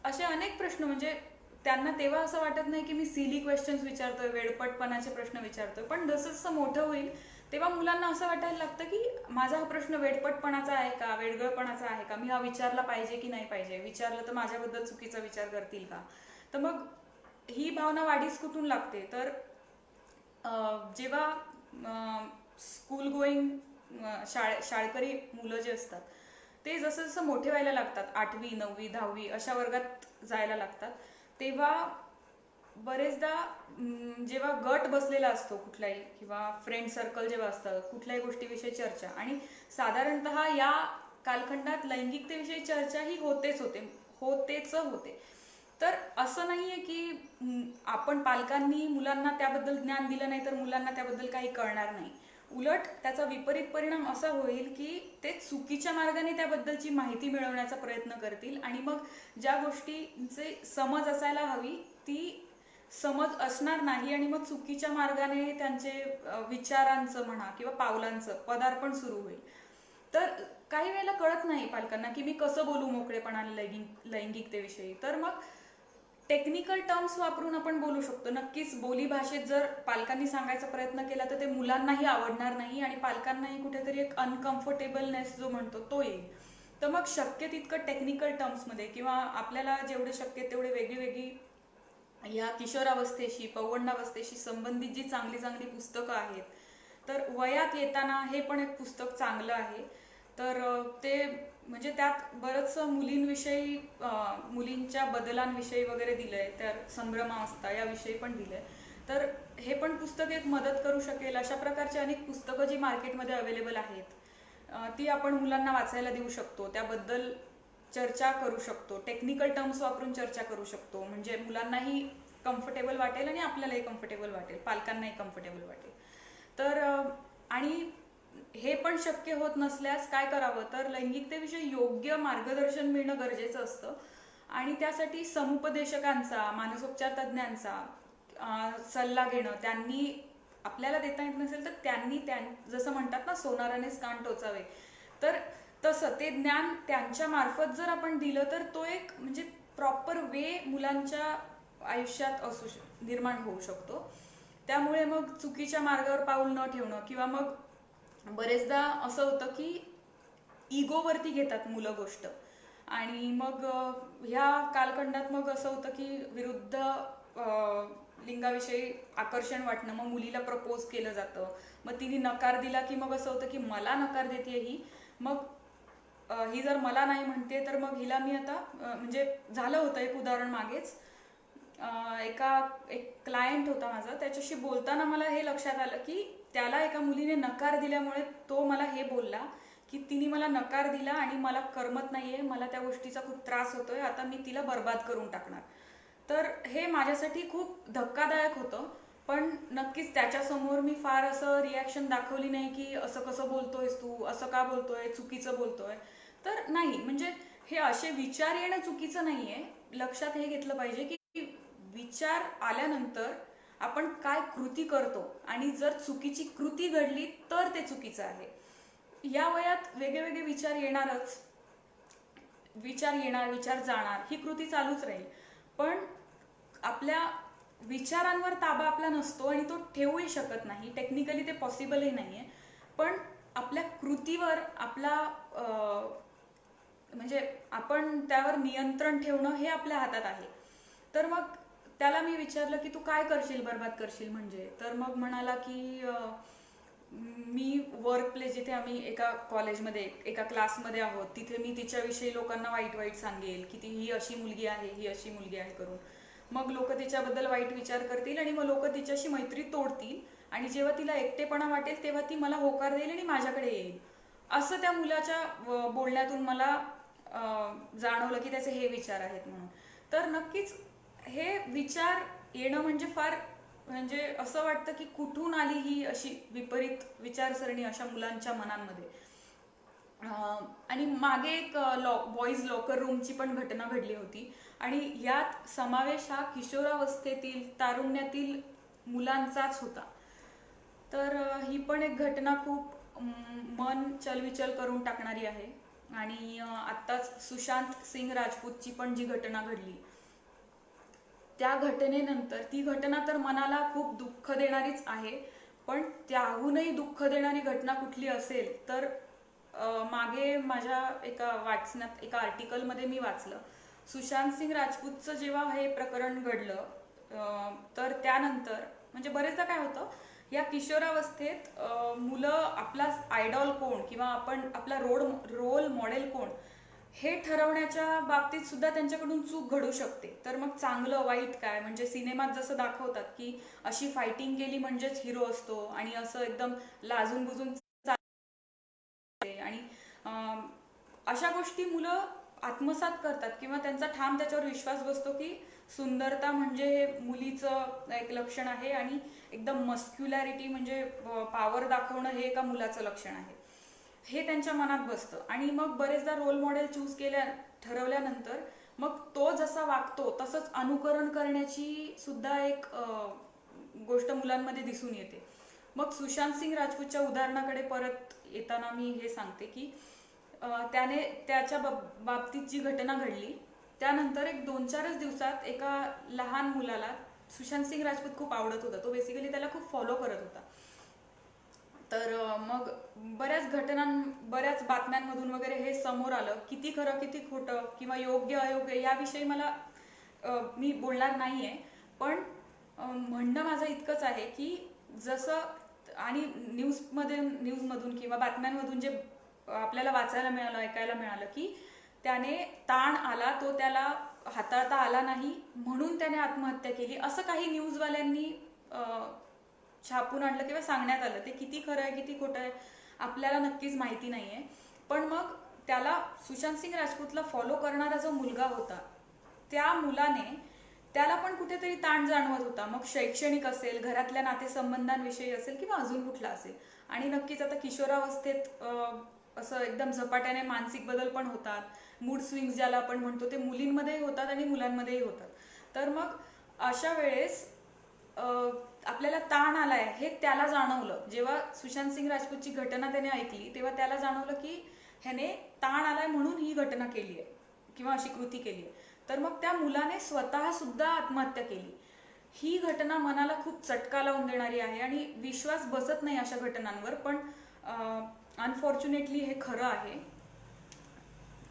असे अनेक प्रश्न. म्हणजे त्यांना तेव्हा असं वाटत नाही की मी सिली क्वेश्चन्स विचारतोय, वेडपटपणाचे प्रश्न विचारतोय, पण जसं जसं मोठं होईल तेव्हा मुलांना असं वाटायला लागतं की माझा हा प्रश्न वेडपटपणाचा आहे का, वेडगळपणाचा आहे का, मी हा विचारला पाहिजे की नाही पाहिजे, विचारलं तर माझ्याबद्दल चुकीचा विचार करतील का. तर मग ही भावना वाढीस कुठून लागते तर जेव्हा स्कूल गोईंग शाळकरी मुलं जे असतात ते जसं जसं मोठे व्हायला लागतात, 8वी 9वी 10वी अशा वर्गात जायला लागतात, तेव्हा बरेचदा जेव्हा गट बसलेला असतो कुठलाही, किंवा फ्रेंड सर्कल जेव्हा असतं कुठल्याही गोष्टीविषयी चर्चा, आणि साधारणतः या कालखंडात लैंगिकतेविषयी चर्चा ही होते. तर असं नाहीये की आपण पालकांनी मुलांना त्याबद्दल ज्ञान दिलं नाही तर मुलांना त्याबद्दल काही कळणार नाही. उलट त्याचा विपरीत परिणाम असा होईल की ते चुकीच्या मार्गाने त्याबद्दलची माहिती मिळवण्याचा प्रयत्न करतील, आणि मग ज्या गोष्टींचे समज असायला हवी ती समज असणार नाही, आणि मग चुकीच्या मार्गाने त्यांचे विचारांचं म्हणा किंवा पावलांचं पदार्पण सुरू होईल. तर काही वेळेला कळत नाही पालकांना की मी कसं बोलू मोकळेपणाने लैंगिकतेविषयी. तर मग टेक्निकल टर्म्स वापरून आपण बोलू शकतो. नक्कीच बोली भाषेत जर पालकांनी सांगायचा प्रयत्न केला तर ते मुलांनाही आवडणार नाही आणि पालकांनाही कुठेतरी एक अनकम्फर्टेबलनेस जो म्हणतो तो येईल. तर मग शक्य तितकं टेक्निकल टर्म्समध्ये, किंवा आपल्याला जेवढे शक्य तेवढे वेगळी वेगळी या किशोरावस्थेशी, पौगंडावस्थेशी संबंधित जी चांगली चांगली पुस्तकं आहेत, तर वयात येताना हे पण एक पुस्तक चांगलं आहे. तर ते म्हणजे त्यात बरंचसं मुलींविषयी, मुलींच्या बदलांविषयी वगैरे दिलंय, तर संभ्रमावस्था याविषयी पण दिलंय. तर हे पण पुस्तक एक मदत करू शकेल. अशा प्रकारची अनेक पुस्तकं जी मार्केटमध्ये अवेलेबल आहेत ती आपण मुलांना वाचायला देऊ शकतो, त्याबद्दल चर्चा करू शकतो, टेक्निकल टर्म्स वापरून चर्चा करू शकतो, म्हणजे मुलांनाही कम्फर्टेबल वाटेल आणि आपल्यालाही कम्फर्टेबल वाटेल, पालकांनाही कम्फर्टेबल वाटेल. तर आणि हे पण शक्य होत नसल्यास काय करावं तर लैंगिकतेविषयी योग्य मार्गदर्शन मिळणं गरजेचं असतं, आणि त्यासाठी समुपदेशकांचा, मानसोपचार तज्ज्ञांचा सल्ला घेणं. त्यांनी आपल्याला देता येत नसेल तर त्यांनी जसं म्हणतात ना सोनारानेच कान टोचावे, तर तसं ते ज्ञान त्यांच्या मार्फत जर आपण दिलं तर तो एक म्हणजे प्रॉपर वे मुलांच्या आयुष्यात निर्माण होऊ शकतो. त्यामुळे मग चुकीच्या मार्गावर पाऊल न ठेवणं, किंवा मग बरेचदा असं होतं की इगोवरती घेतात मुलं गोष्ट, आणि मग ह्या कालखंडात मग असं होतं की विरुद्ध लिंगाविषयी आकर्षण वाटणं, मग मुलीला प्रपोज केलं जातं, मग तिने नकार दिला की मग असं होतं की मला नकार देते ही, मग ही जर मला नाही म्हणते तर मग हिला मी आता म्हणजे झालं होतं एक उदाहरण मागेच. एक क्लायंट होता माझा, त्याच्याशी बोलताना मला हे लक्षात आलं की त्याला एका मुलीने नकार दिल्यामुळे तो मला हे बोलला की तिने मला नकार दिला आणि मला करमत नाहीये, मला त्या गोष्टीचा खूप त्रास होतोय, आता मी तिला बर्बाद करून टाकणार. तर हे माझ्यासाठी खूप धक्कादायक होतं. पण नक्कीच त्याच्यासमोर मी फार असं रिॲक्शन दाखवली नाही की असं कसं बोलतोयस तू, असं का बोलतोय, चुकीचं बोलतोय. तर नाही, म्हणजे हे असे विचार येणं चुकीचं नाहीये. लक्षात हे घेतलं पाहिजे की विचार आल्यानंतर आपण काय कृती करतो, आणि जर चुकीची कृती घडली तर ते चुकीचं आहे. या वयात वेगळे विचार येणारच. विचार येणार, विचार जाणार, ही कृती चालूच राहील. पण आपल्या विचारांवर ताबा आपला नसतो आणि तो ठेवूही शकत नाही. टेक्निकली ते पॉसिबलही नाहीये. पण आपल्या कृतीवर आपला म्हणजे आपण त्यावर नियंत्रण ठेवणं हे आपल्या हातात आहे. तर मग त्याला मी विचारलं की तू काय करशील, बरबाद करशील म्हणजे. तर मग म्हणाला की मी वर्क प्लेस, जिथे आम्ही एका कॉलेजमध्ये एका क्लासमध्ये आहोत, तिथे मी तिच्याविषयी लोकांना वाईट वाईट सांगेल की ती ही अशी मुलगी आहे, ही अशी मुलगी आहे करून. मग लोक तिच्याबद्दल वाईट विचार करतील आणि मग लोक तिच्याशी मैत्री तोडतील, आणि जेव्हा तिला एकटेपणा वाटेल तेव्हा ती मला होकार देईल आणि माझ्याकडे येईल. असं त्या मुलाच्या बोलण्यातून मला जाणवलं की त्याचे हे विचार आहेत म्हणून. तर नक्कीच हे विचार येणं म्हणजे फार, म्हणजे असं वाटतं की कुठून आली ही अशी विपरीत विचारसरणी अशा मुलांच्या मनांमध्ये. आणि मागे एक बॉईज लॉकर रूमची पण घटना घडली होती, आणि यात समावेश हा किशोरावस्थेतील, तारुण्यातील मुलांचाच होता. तर ही पण एक घटना खूप मन चलविचल करून टाकणारी आहे. आणि आत्ताच सुशांत सिंग राजपूतची पण जी घटना घडली, त्या घटनेनंतर, ती घटना तर मनाला खूप दुःख देणारीच आहे, पण त्याहूनही दुःख देणारी घटना कुठली असेल तर मागे माझ्या एका वाचनात, एका आर्टिकलमध्ये मी वाचलं, सुशांत सिंग राजपूतचं जेव्हा हे प्रकरण घडलं, तर त्यानंतर म्हणजे बरेचदा काय होतं, या किशोरावस्थेत मुलं आपला आयडॉल कोण किंवा आपण आपला रोल मॉडेल कोण हे ठरवण्याच्या बाबतीत सुद्धा त्यांच्याकडून चूक घडू शकते. तर मग चांगलं वाईट काय, म्हणजे सिनेमात जसं दाखवतात की अशी फायटिंग केली म्हणजेच हिरो असतो, आणि असं एकदम लाजून बुजून आणि अशा गोष्टी मुलं आत्मसात करतात, किंवा त्यांचा ठाम त्याच्यावर विश्वास बसतो की सुंदरता म्हणजे हे मुलीचं एक लक्षण आहे, आणि एकदम मस्क्युलॅरिटी म्हणजे पॉवर दाखवणं हे एका मुलाचं लक्षण आहे, हे त्यांच्या मनात बसतं. आणि मग बरेचदा रोल मॉडेल चूज ठरवल्यानंतर मग तो जसा वागतो तसंच अनुकरण करण्याची सुद्धा एक गोष्ट मुलांमध्ये दिसून येते. मग सुशांत सिंग राजपूतच्या उदाहरणाकडे परत येताना मी हे सांगते की त्याने त्याच्या बाबतीत जी घटना घडली त्यानंतर एक 2-4 दिवसात एका लहान मुलाला सुशांत सिंग राजपूत खूप आवडत होता. तो बेसिकली त्याला खूप फॉलो करत होता. तर मग बऱ्याच बातम्यांमधून वगैरे हे समोर आलं. किती खरं किती खोटं किंवा योग्य अयोग्य याविषयी मी बोलणार नाहीये, पण म्हणणं माझं इतकंच आहे की जसं, आणि न्यूजमधून किंवा बातम्यांमधून जे आपल्याला वाचायला मिळालं, ऐकायला मिळालं की त्याने ताण आला, तो त्याला हाताळता आला नाही म्हणून त्याने आत्महत्या केली, असं काही न्यूजवाल्यांनी छापून आणलं किंवा सांगण्यात आलं. ते किती खरं आहे किती खोटं आहे आपल्याला नक्कीच माहिती नाहीये. पण मग त्याला, सुशांत सिंग राजपूतला फॉलो करणारा जो मुलगा होता, त्या मुलाने त्याला पण कुठेतरी ताण जाणवत होता. मग शैक्षणिक असेल, घरातल्या नातेसंबंधांविषयी असेल, किंवा अजून कुठला असेल. आणि नक्कीच आता किशोरावस्थेत असं एकदम झपाट्याने मानसिक बदल पण होतात. मूड स्विंग्स ज्याला आपण म्हणतो ते मुलींमध्येही होतात आणि मुलांमध्येही होतात. तर मग अशा वेळेस आपल्याला ताण आलाय हे त्याला जाणवलं. जेव्हा सुशांत सिंग राजपूतची घटना त्याने ऐकली तेव्हा त्याला जाणवलं की ह्याने ताण आलाय म्हणून ही घटना केली आहे किंवा अशी कृती केली आहे. तर मग त्या मुलाने स्वतः सुद्धा आत्महत्या केली. ही घटना मनाला खूप चटका लावून देणारी आहे आणि विश्वास बसत नाही अशा घटनांवर, पण अनफॉर्च्युनेटली हे खरं आहे.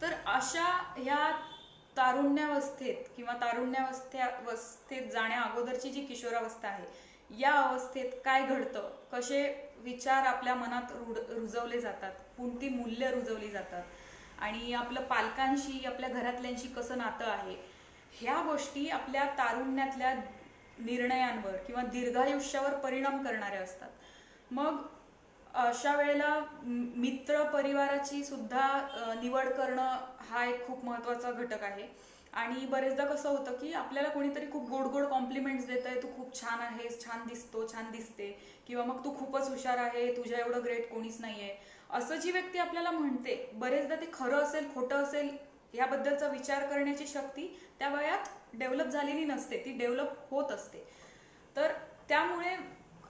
तर अशा ह्या तारुण्यावस्थेत किंवा तारुण्यावस्थेत जाण्या अगोदरची जी किशोरावस्था आहे, या अवस्थेत काय घडतं, कसे विचार आपल्या मनात रुजवले जातात, कोणती मूल्य रुजवली जातात, आणि आपलं पालकांशी, आपल्या घरातल्यांशी कसं नातं आहे, ह्या गोष्टी आपल्या तारुण्यातल्या निर्णयांवर किंवा दीर्घायुष्यावर परिणाम करणाऱ्या असतात. मग अशा वेळेला मित्र परिवाराची सुद्धा निवड करणं हा एक खूप महत्त्वाचा घटक आहे. आणि बरेचदा कसं होतं की आपल्याला कोणीतरी खूप गोड गोड कॉम्प्लिमेंट्स देत आहे, तू खूप छान आहेस, छान दिसतो, छान दिसते, किंवा मग तू खूपच हुशार आहे, तुझ्या एवढं ग्रेट कोणीच नाहीये, असं जी व्यक्ती आपल्याला म्हणते, बरेचदा ते खरं असेल खोटं असेल याबद्दलचा विचार करण्याची शक्ती त्या वयात डेव्हलप झालेली नसते, ती डेव्हलप होत असते. तर त्यामुळे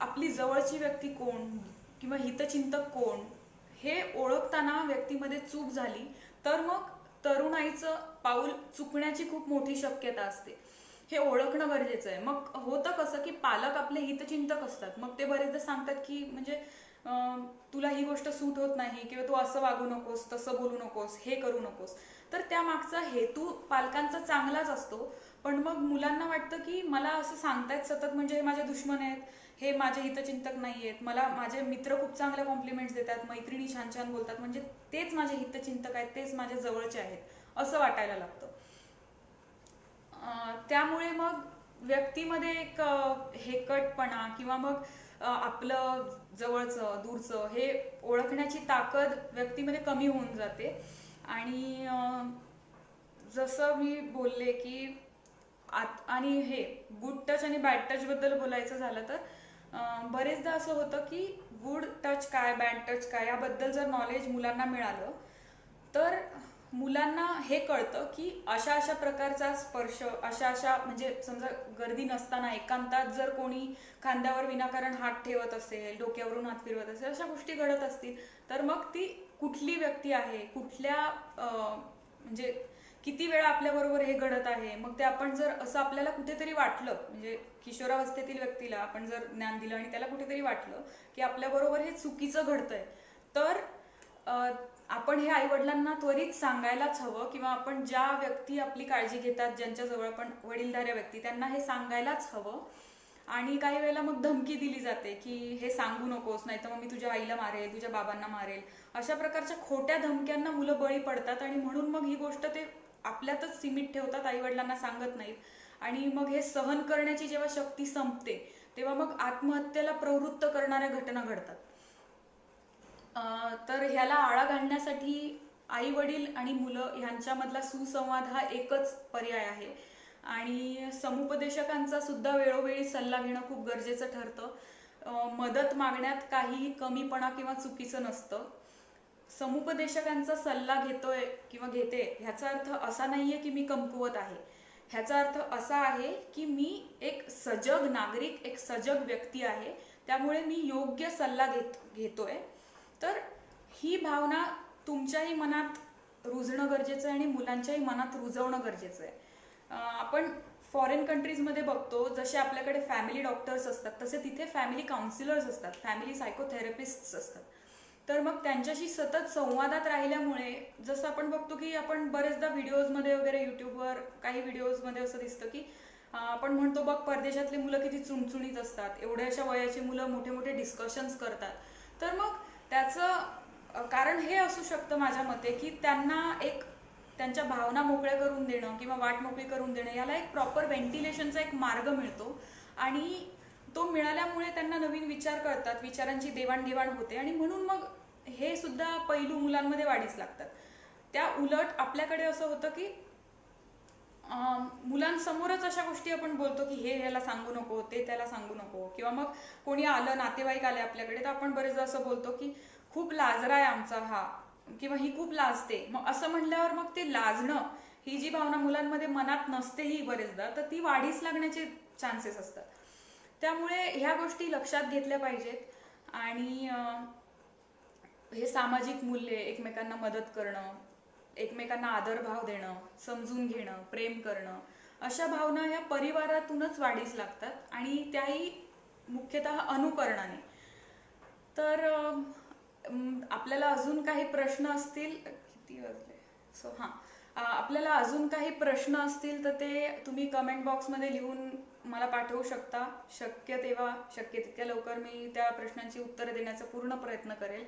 आपली जवळची व्यक्ती कोण किंवा हितचिंतक कोण हे ओळखताना व्यक्तीमध्ये चूक झाली तर मग तरुणाईचं पाऊल चुकण्याची खूप मोठी शक्यता असते. हे ओळखणं गरजेचं आहे. मग होतं कसं की पालक आपले हितचिंतक असतात, मग ते बरेचदा सांगतात की म्हणजे तुला ही गोष्ट सूट होत नाही, किंवा तू असं वागू नकोस, तसं बोलू नकोस, हे करू नकोस. तर त्या मागचा हेतू पालकांचा चांगलाच असतो, पण मग मुलांना वाटतं की मला असं सांगतायत सतत म्हणजे हे माझे दुश्मन आहेत, हे माझे हितचिंतक नाही आहेत, मला माझे मित्र खूप चांगल्या कॉम्प्लिमेंट्स देतात, मैत्रिणी छान छान बोलतात, म्हणजे तेच माझे हितचिंतक आहेत, तेच माझे जवळचे आहेत असं वाटायला लागतं. त्यामुळे मग व्यक्तीमध्ये एक हेकटपणा किंवा मग आपलं जवळचं दूरचं हे ओळखण्याची ताकद व्यक्तीमध्ये कमी होऊन जाते. आणि जसं मी बोलले की आणि हे गुड टच आणि बॅड टच बद्दल बोलायचं झालं तर बरेचदा असं होतं की गुड टच काय, बॅड टच काय याबद्दल जर नॉलेज मुलांना मिळालं तर मुलांना हे कळतं की अशा अशा प्रकारचा स्पर्श, अशा अशा म्हणजे समजा गर्दी नसताना एकांतात जर कोणी खांद्यावर विनाकारण हात ठेवत असेल, डोक्यावरून हात फिरवत असेल, अशा गोष्टी घडत असतील तर मग ती कुठली व्यक्ती आहे, कुठल्या म्हणजे किती वेळा आपल्याबरोबर हे घडत आहे. मग ते आपण जर असं आपल्याला कुठेतरी वाटलं, म्हणजे किशोरावस्थेतील व्यक्तीला आपण जर ज्ञान दिलं आणि त्याला कुठेतरी वाटलं की आपल्याबरोबर हे चुकीचं घडतंय, तर आपण हे आईवडिलांना त्वरित सांगायलाच हवं, किंवा आपण ज्या व्यक्ती आपली काळजी घेतात, ज्यांच्याजवळ आपण वडीलधाऱ्या व्यक्ती, त्यांना हे सांगायलाच हवं. आणि काही वेळेला मग धमकी दिली जाते की हे सांगू नकोस, नाही तर मग मी तुझ्या आईला मारेल, तुझ्या बाबांना मारेल, अशा प्रकारच्या खोट्या धमक्यांना मुलं बळी पडतात. आणि म्हणून मग ही गोष्ट ते आपल्यातच सीमित ठेवतात, आईवडिलांना सांगत नाहीत. आणि मग हे सहन करण्याची जेव्हा शक्ती संपते तेव्हा मग आत्महत्येला प्रवृत्त करणाऱ्या घटना घडतात. तर ह्याला आळा घालण्यासाठी आई वडील आणि मुलं ह्यांच्यामधला सुसंवाद हा एकच पर्याय आहे. आणि समुपदेशकांचा सुद्धा वेळोवेळी सल्ला घेणं खूप गरजेचं ठरतं. मदत मागण्यात काहीही कमीपणा किंवा चुकीचं नसतं. समुपदेशकांचा सल्ला घेतोय किंवा घेते ह्याचा अर्थ असा नाहीये की मी कमकुवत आहे. ह्याचा अर्थ असा आहे की मी एक सजग नागरिक, एक सजग व्यक्ती आहे, त्यामुळे मी योग्य सल्ला घेतोय. तर ही भावना तुमच्याही मनात रुजणं गरजेचं आहे आणि मुलांच्याही मनात रुजवणं गरजेचं आहे. आपण फॉरेन कंट्रीजमध्ये बघतो, जसे आपल्याकडे फॅमिली डॉक्टर्स असतात तसे तिथे फॅमिली काउन्सिलर्स असतात, फॅमिली सायकोथेरपिस्ट असतात. तर मग त्यांच्याशी सतत संवादात राहिल्यामुळे जसं आपण बघतो की आपण बरेचदा व्हिडिओजमध्ये वगैरे युट्यूबवर काही व्हिडिओजमध्ये असं दिसतं की आपण म्हणतो बघ परदेशातली मुलं किती चुणचुणीत असतात, एवढ्याशा वयाची मुलं मोठे मोठे डिस्कशन्स करतात. तर मग त्याचं कारण हे असू शकतं माझ्या मते की त्यांना एक त्यांच्या भावना मोकळ्या करून देणं किंवा वाट मोकळी करून देणं याला एक प्रॉपर व्हेंटिलेशनचा एक मार्ग मिळतो. आणि तो मिळाल्यामुळे त्यांना नवीन विचार कळतात, विचारांची देवाणघेवाण होते, आणि म्हणून मग हे सुद्धा पैलू मुलांमध्ये वाढीस लागतात. त्या उलट आपल्याकडे असं होतं की मुलांसमोरच अशा गोष्टी आपण बोलतो की हे ह्याला सांगू नको, ते त्याला सांगू नको, किंवा मग कोणी आलं, नातेवाईक आले आपल्याकडे, तर आपण बरेचदा असं बोलतो की खूप लाजरा आहे आमचा हा, किंवा ही खूप लाजते. मग असं म्हणल्यावर मग ते लाजणं ही जी भावना मुलांमध्ये मनात नसतेही बरेचदा, तर ती वाढीस लागण्याचे चान्सेस असतात. त्यामुळे ह्या गोष्टी लक्षात घेतल्या पाहिजेत. आणि हे सामाजिक मूल्ये, एकमेकांना मदत करणं, एकमेकांना आदरभाव देणं, समजून घेणं, प्रेम करणं, अशा भावना ह्या परिवारातूनच वाढीस लागतात, आणि त्याही मुख्यतः अनुकरणाने. तर आपल्याला अजून काही प्रश्न असतील, किती वाजले, सो हां, आपल्याला अजून काही प्रश्न असतील तर ते तुम्ही कमेंट बॉक्समध्ये लिहून मला पाठवू शकता. शक्य तितक्या लवकर मी त्या प्रश्नांची उत्तरं देण्याचा पूर्ण प्रयत्न करेल.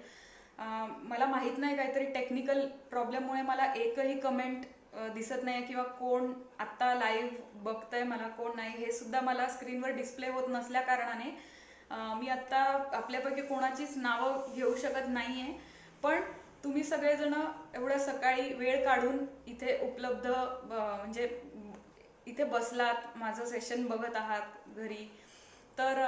मला माहित नाही, काहीतरी टेक्निकल प्रॉब्लेममुळे मला एकही कमेंट दिसत नाही, किंवा कोण आत्ता लाईव्ह बघतंय मला, कोण नाही, हे सुद्धा मला स्क्रीनवर डिस्प्ले होत नसल्या कारणाने मी आत्ता आपल्यापैकी कोणाचीच नावं घेऊ शकत नाहीये. पण तुम्ही सगळेजण एवढ्या सकाळी वेळ काढून इथे उपलब्ध म्हणजे इथे बसलात, माझं सेशन बघत आहात घरी, तर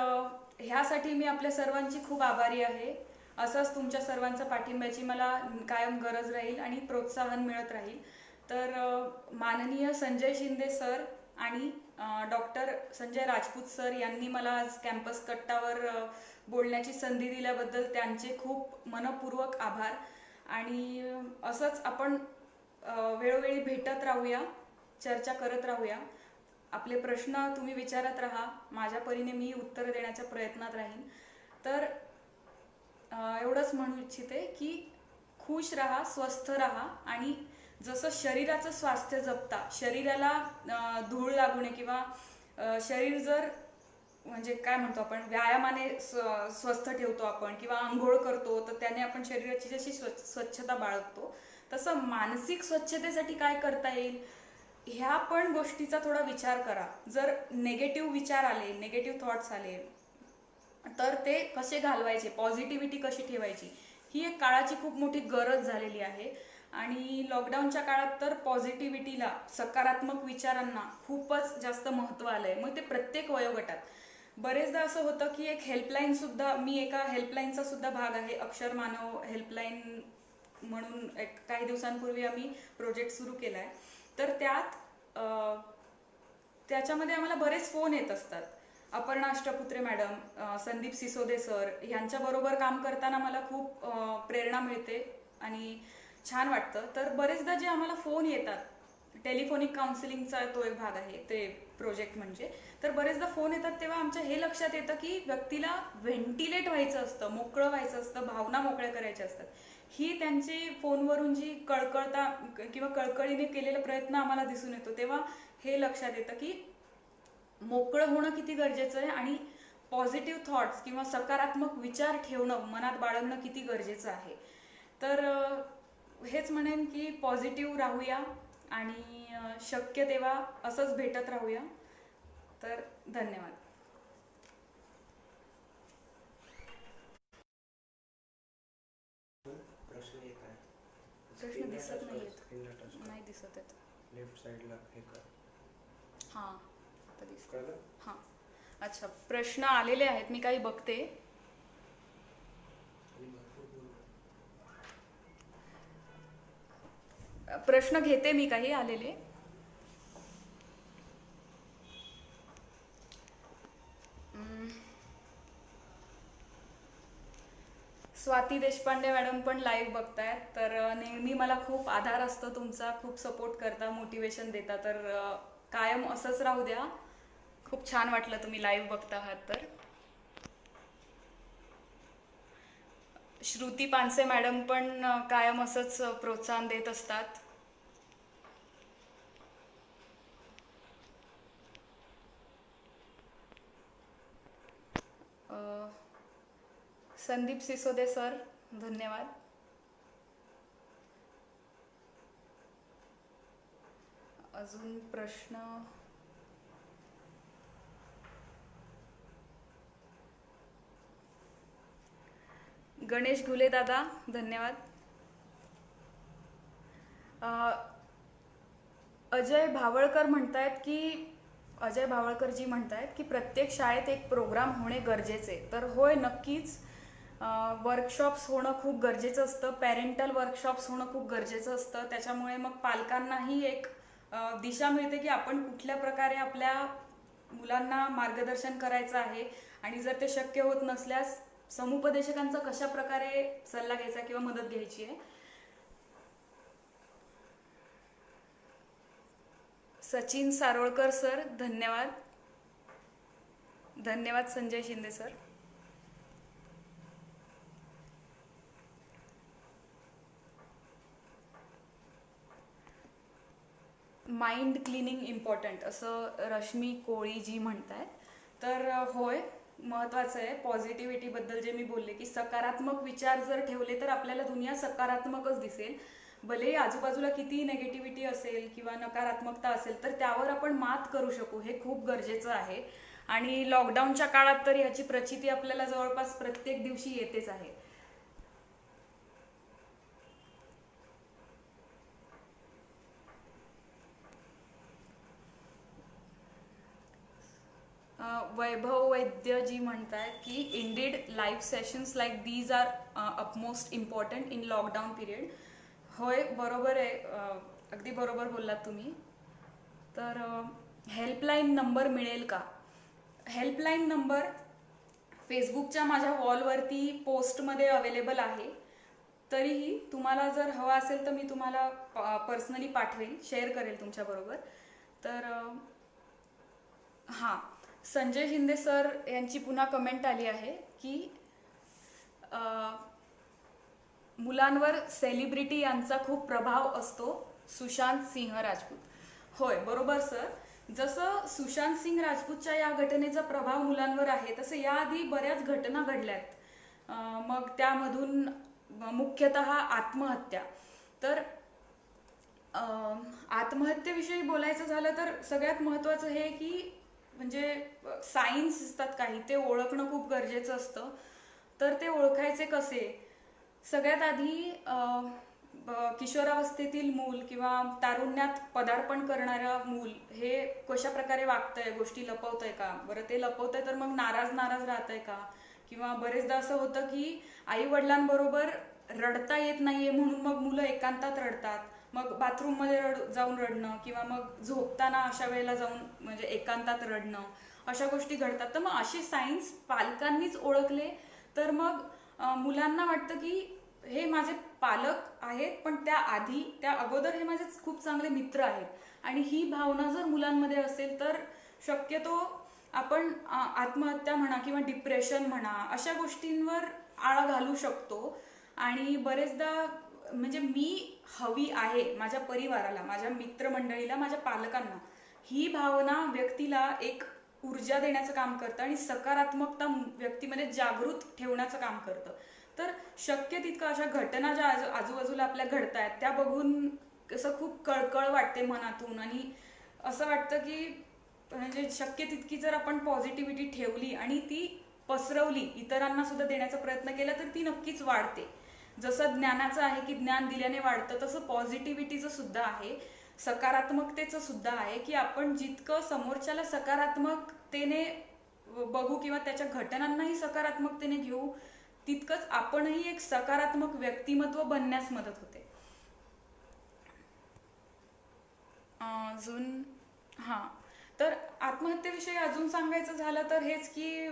ह्यासाठी मी आपल्या सर्वांची खूप आभारी आहे. असंच तुमच्या सर्वांच्या पाठिंब्याची मला कायम गरज राहील आणि प्रोत्साहन मिळत राहील. तर माननीय संजय शिंदे सर आणि डॉक्टर संजय राजपूत सर यांनी मला आज कॅम्पस कट्टावर बोलण्याची संधी दिल्याबद्दल त्यांचे खूप मनपूर्वक आभार. आणि असंच आपण वेळोवेळी भेटत राहूया, चर्चा करत राहूया. आपले प्रश्न तुम्ही विचारत राहा, माझ्या परीने मी उत्तर देण्याच्या प्रयत्नात राहीन. तर एवढंच म्हणू इच्छिते की खुश राहा, स्वस्थ राहा आणि जसं शरीराचं स्वास्थ्य जपता, शरीराला धूळ लागू नये किंवा शरीर जर म्हणजे काय म्हणतो आपण व्यायामाने स्वस्थ ठेवतो आपण किंवा आंघोळ करतो तर त्याने आपण शरीराची जशी स्वच्छता बाळगतो, तसं मानसिक स्वच्छतेसाठी काय करता येईल ह्या पण गोष्टीचा थोडा विचार करा. जर नेगेटिव्ह विचार आले, नेगेटिव्ह थॉट्स आले, तर ते कसे घालवायचे, पॉझिटिव्हिटी कशी ठेवायची, ही एक काळाची खूप मोठी गरज झालेली आहे. आणि लॉकडाऊनच्या काळात तर पॉझिटिव्हिटीला, सकारात्मक विचारांना खूपच जास्त महत्त्व आलंय. मग ते प्रत्येक वयोगटात. बरेचदा असं होतं की एक हेल्पलाईन सुद्धा, मी एका हेल्पलाईनचा सुद्धा भाग आहे, अक्षर मानव हेल्पलाईन म्हणून. एक काही दिवसांपूर्वी आम्ही प्रोजेक्ट सुरू केलाय. तर त्याच्यामध्ये आम्हाला बरेच फोन येत असतात. अपर्णा अष्टपुत्रे मॅडम, संदीप सिसोदे सर यांच्याबरोबर काम करताना मला खूप प्रेरणा मिळते आणि छान वाटतं. तर बरेचदा जे आम्हाला फोन येतात, टेलिफोनिक काउन्सिलिंगचा तो एक भाग आहे ते प्रोजेक्ट म्हणजे, तर बरेचदा फोन येतात तेव्हा आमच्या हे लक्षात येतं की व्यक्तीला व्हेंटिलेट व्हायचं असतं, मोकळं व्हायचं असतं, भावना मोकळ्या करायच्या असतात. ही त्यांची फोनवरून जी कळकळता किंवा कळकळीने केलेला प्रयत्न आम्हाला दिसून येतो, तेव्हा हे लक्षात येतं की मोकळं होणं किती गरजेचं आहे आणि पॉझिटिव्ह थॉट्स किंवा सकारात्मक विचार ठेवणं, मनात बाळगणं किती गरजेचं आहे. तर हेच म्हणेन की पॉझिटिव्ह राहूया आणि शक्य तेव्हा असंच भेटत राहूया. तर धन्यवाद. प्रश्न दिसत नाहीयेत, नाही दिसत आहेत. लेफ्ट साइडला हे कर. हां, आता दिसतं. हां, अच्छा, प्रश्न आलेले आहेत, मी काही बघते. प्रश्न घेते मी काही आलेले. स्वाती देशपांडे मॅडम पण लाईव्ह बघतायत, तर नेहमी मला खूप आधार असतो तुमचा, खूप सपोर्ट करता, मोटिवेशन देता, तर कायम असंच राहू द्या. खूप छान वाटलं तुम्ही लाईव्ह बघता आहात. तर श्रुती पानसे मॅडम पण कायम असंच प्रोत्साहन देत असतात. संदीप सिसोदे सर, धन्यवाद. अजून प्रश्न? गणेश घुले दादा, धन्यवाद. अजय भावळकर म्हणतायत की अजय भावळकरजी म्हणतायत की प्रत्येक शाळेत एक प्रोग्राम होणे गरजेचे. तर होय, नक्कीच. वर्कशॉप्स होणं खूप गरजेचं असतं, पॅरेंटल वर्कशॉप्स होणं खूप गरजेचं असतं. त्याच्यामुळे मग पालकांनाही एक दिशा मिळते की आपण कुठल्या प्रकारे आपल्या मुलांना मार्गदर्शन करायचं आहे आणि जर ते शक्य होत नसल्यास समुपदेशकांचा कशा प्रकारे सल्ला घ्यायचा किंवा मदत घ्यायची आहे. सचिन सारोळकर सर, धन्यवाद. धन्यवाद Sanjay Shinde sir. Mind cleaning important असं रश्मी कोळीजी म्हणतायत. तर होय, महत्त्वाचं आहे. पॉझिटिव्हिटीबद्दल जे मी बोलले की सकारात्मक विचार जर ठेवले तर आपल्याला दुनिया सकारात्मकच दिसेल. भले आजूबाजूला किती नेगेटिव्हिटी असेल किंवा नकारात्मकता असेल तर त्यावर आपण मात करू शकू, हे खूप गरजेचं आहे. आणि लॉकडाऊनच्या काळात तर ह्याची प्रचिती आपल्याला जवळपास प्रत्येक दिवशी येतेच आहे. वैभव वैद्य जी म्हणतायत की indeed live sessions like these are upmost important in lockdown period. होय, बरोबर आहे, अगदी बरोबर बोललात तुम्ही. तर हेल्पलाईन नंबर मिळेल का? हेल्पलाईन नंबर फेसबुकच्या माझ्या वॉलवरती पोस्टमध्ये अवेलेबल आहे. तरीही तुम्हाला जर हवा असेल तर मी तुम्हाला पर्सनली पाठवेल, शेअर करेल तुमच्याबरोबर. तर हां, संजय शिंदे सर यांची पुन्हा कमेंट आली आहे की मुलांवर सेलिब्रिटी यांचा खूप प्रभाव असतो, सुशांत सिंह राजपूत. होय, बरोबर सर. जसं सुशांत सिंह राजपूतच्या या घटनेचा प्रभाव मुलांवर आहे, तसं याआधी बऱ्याच घटना घडल्यात. मग त्यामधून मुख्यतः आत्महत्या. तर आत्महत्येविषयी बोलायचं झालं तर सगळ्यात महत्त्वाचं हे की म्हणजे सायन्स असतात काही, ते ओळखणं खूप गरजेचं असतं. तर ते ओळखायचे कसे? सगळ्यात आधी किशोरावस्थेतील मूल किंवा तारुण्यात पदार्पण करणारं मूल हे कशा प्रकारे वागतंय, गोष्टी लपवतंय का? बरं, ते लपवतंय तर मग नाराज राहतंय का? किंवा बरेचदा असं होतं की आई वडिलांबरोबर रडता येत नाहीये म्हणून मग मुलं एकांतात रडतात. मग बाथरूममध्ये जाऊन रडणं किंवा मग झोपताना अशा वेळेला जाऊन म्हणजे एकांतात रडणं, अशा गोष्टी घडतात. तर मग असे सायन्स पालकांनीच ओळखले तर मग मुलांना वाटतं की हे माझे पालक आहेत, पण त्या अगोदर हे माझे खूप चांगले मित्र आहेत. आणि ही भावना जर मुलांमध्ये असेल तर शक्यतो आपण आत्महत्या म्हणा किंवा डिप्रेशन म्हणा अशा गोष्टींवर आळा घालू शकतो. आणि बरेचदा म्हणजे मी हवी आहे माझ्या परिवाराला, माझ्या मित्रमंडळीला, माझ्या पालकांना, ही भावना व्यक्तीला एक ऊर्जा देण्याचं काम करतं आणि सकारात्मकता व्यक्तीमध्ये जागृत ठेवण्याचं काम करतं. तर शक्य तितकं अशा घटना ज्या आजूबाजूला आपल्या घडतायत त्या बघून असं खूप कळकळ वाटते मनातून. आणि असं वाटतं की म्हणजे शक्य तितकी जर आपण पॉझिटिव्हिटी ठेवली आणि ती पसरवली, इतरांना सुद्धा देण्याचा प्रयत्न केला तर ती नक्कीच वाढते. जसं ज्ञानाचं आहे की ज्ञान दिल्याने वाढतं, तसं पॉझिटिव्हिटीचं सुद्धा आहे, सकारात्मकतेचं सुद्धा आहे की आपण जितकं समोरच्याला सकारात्मकतेने बघू किंवा त्याच्या घटनांनाही सकारात्मकतेने घेऊ, तितकंच आपणही एक सकारात्मक व्यक्तिमत्व बनण्यास मदत होते. अजून हां, तर आत्महत्येविषयी अजून सांगायचं झालं तर हेच की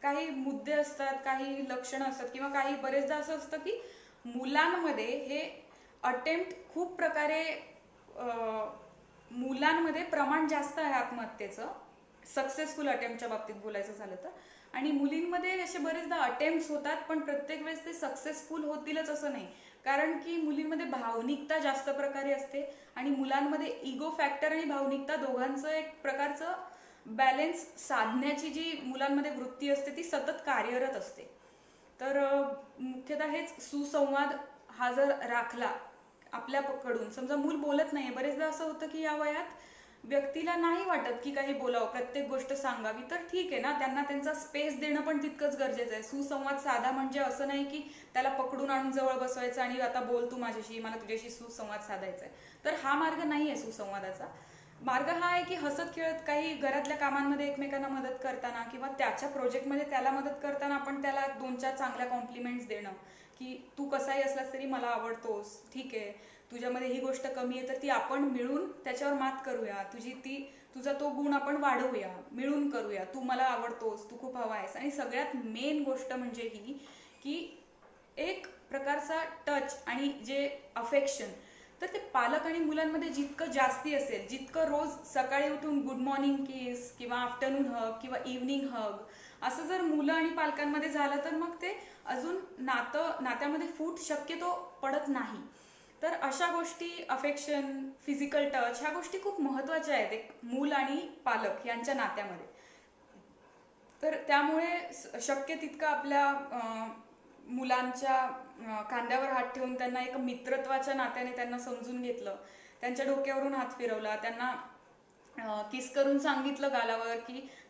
काही मुद्दे असतात, काही लक्षणं असतात किंवा काही बरेचदा असं असतं की मुलांमध्ये हे अटेम्प्ट खूप प्रकारे मुलांमध्ये प्रमाण जास्त आहे आत्महत्येचं, सक्सेसफुल अटेम्प्टच्या बाबतीत बोलायचं झालं तर. आणि मुलींमध्ये असे बरेचदा अटेम्प्ट्स होतात पण प्रत्येक वेळेस ते सक्सेसफुल होतीलच असं नाही. कारण की मुलींमध्ये भावनिकता जास्त प्रकारे असते आणि मुलांमध्ये इगो फॅक्टर आणि भावनिकता दोघांचं एक प्रकारचं बॅलेन्स साधण्याची जी मुलांमध्ये वृत्ती असते ती सतत कार्यरत असते. तर मुख्यतः हेच सुसंवाद हा जर राखला आपल्याकडून, समजा मूल बोलत नाहीये, बरेचदा असं होतं की या वयात व्यक्तीला नाही वाटत की काही बोलावं, प्रत्येक गोष्ट सांगावी, तर ठीक आहे ना, त्यांना त्यांचा स्पेस देणं पण तितकंच गरजेचं आहे. सुसंवाद साधा म्हणजे असं नाही की त्याला पकडून आणून जवळ बसवायचं आणि आता बोल तू माझ्याशी, मला तुझ्याशी सुसंवाद साधायचा आहे. तर हा मार्ग नाही आहे सुसंवादाचा. मार्ग हा आहे की हसत खेळत काही घरातल्या कामांमध्ये एकमेकांना मदत करताना किंवा त्याच्या प्रोजेक्टमध्ये त्याला मदत करताना आपण त्याला 2-4 चांगल्या कॉम्प्लिमेंट्स देणं की तू कसाही असलास तरी मला आवडतोस, ठीक आहे, तुझ्यामध्ये ही गोष्ट कमी आहे तर ती आपण मिळून त्याच्यावर मात करूया, तुझा तो गुण आपण वाढवूया, मिळून करूया, तू मला आवडतोस, तू खूप हवा आहेस. आणि सगळ्यात मेन गोष्ट म्हणजे ही की एक प्रकारचा टच आणि जे अफेक्शन, तर ते पालक आणि मुलांमध्ये जितकं जास्ती असेल, जितकं रोज सकाळी उठून गुड मॉर्निंग किस किंवा आफ्टरनून हग किंवा इव्हनिंग हग असं जर मुलं आणि पालकांमध्ये झालं तर मग ते अजून नात्यामध्ये फूट शक्यतो पडत नाही. तर अशा गोष्टी, अफेक्शन, फिजिकल टच, ह्या गोष्टी खूप महत्त्वाच्या आहेत एक मूल आणि पालक यांच्या नात्यामध्ये. तर त्यामुळे शक्य तितकं आपल्या मुलांच्या खांद्यावर हात ठेवून त्यांना एक मित्रत्वाच्या नात्याने त्यांना समजून घेतलं, त्यांच्या डोक्यावरून हात फिरवला, त्यांना किस करून सांगितलं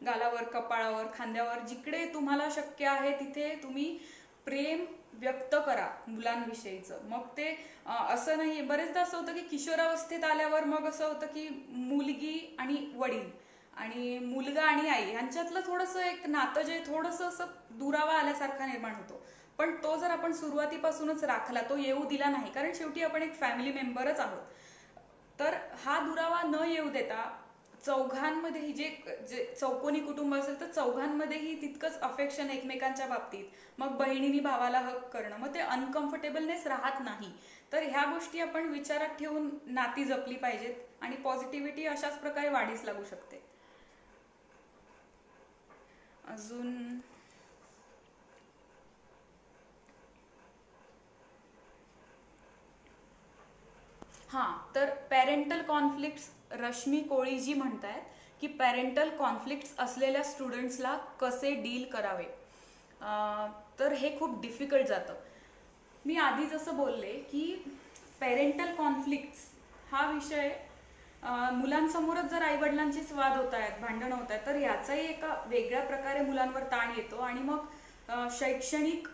गालावर, कपाळावर, खांद्यावर, जिकडे तुम्हाला शक्य आहे तिथे तुम्ही प्रेम व्यक्त करा मुलांविषयीचं. मग ते असं नाही, बरेचदा असं होतं की किशोरावस्थेत आल्यावर मग असं होतं की मुलगी आणि वडील आणि मुलगा आणि आई यांच्यातलं थोडंसं एक नातं जे थोडंसं असं दुरावा आल्यासारखा निर्माण होतो. पण तो जर आपण सुरुवातीपासूनच राखला, तो येऊ दिला नाही, कारण शेवटी आपण एक फॅमिली मेंबरच आहोत, तर हा दुरावा न येऊ देता चौघांमध्येही जे जे चौकोनी कुटुंब असेल तर चौघांमध्येही तितकंच अफेक्शन एकमेकांच्या बाबतीत, मग बहिणीनी भावाला हक करणं, मग ते अनकम्फर्टेबलनेस राहत नाही. तर ह्या गोष्टी आपण विचारात ठेवून नाती जपली पाहिजेत आणि पॉझिटिव्हिटी अशाच प्रकारे वाढीस लागू शकते. अजून हां, तर पॅरेंटल कॉन्फ्लिक्ट्स, रश्मी कोळीजी म्हणतायत की पॅरेंटल कॉन्फ्लिक्ट्स असलेल्या स्टुडंट्सला कसे डील करावे. तर हे खूप डिफिकल्ट जातं. मी आधी जसं बोलले की पॅरेंटल कॉन्फ्लिक्ट्स हा विषय मुलांसमोरच जर आईवडिलांचीच वाद होत आहेत, भांडणं होत आहेत, तर याचाही एका वेगळ्या प्रकारे मुलांवर ताण येतो आणि मग शैक्षणिक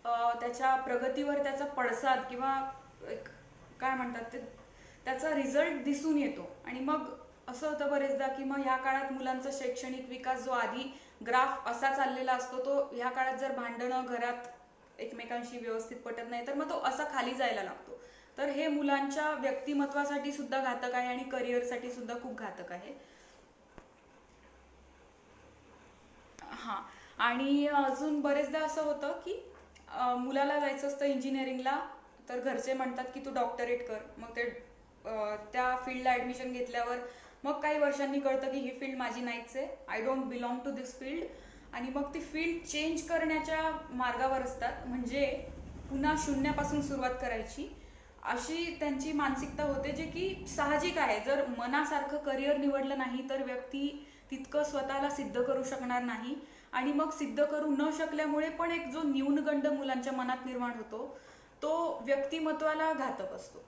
त्याच्या प्रगतीवर त्याचा पडसाद किंवा एक काय म्हणतात ते त्याचा रिझल्ट दिसून येतो. आणि मग असं होतं बरेचदा की मग ह्या काळात मुलांचा शैक्षणिक विकास जो आधी ग्राफ असा चाललेला असतो, तो ह्या काळात जर भांडणं घरात एकमेकांशी व्यवस्थित पटत नाही तर मग तो असा खाली जायला लागतो. तर हे मुलांच्या व्यक्तिमत्वासाठी सुद्धा घातक आहे आणि करिअरसाठी सुद्धा खूप घातक आहे. हां, आणि अजून बरेचदा असं होतं की मुलाला जायचं असतं इंजिनिअरिंगला, तर घरचे म्हणतात की तू डॉक्टरेट कर. मग ते त्या फील्डला ॲडमिशन घेतल्यावर मग काही वर्षांनी कळतं की ही फील्ड माझी नाहीच आहे, I don't belong to this field, आणि मग ती फील्ड चेंज करण्याच्या मार्गावर असतात, म्हणजे पुन्हा शून्यापासून सुरुवात करायची अशी त्यांची मानसिकता होते, जे की साहजिक आहे. जर मनासारखं करिअर निवडलं नाही तर व्यक्ती तितकं स्वतःला सिद्ध करू शकणार नाही, आणि मग सिद्ध करू न शकल्यामुळे पण एक जो न्यूनगंड मुलांच्या मनात निर्माण होतो तो व्यक्तिमत्वाला घातक असतो.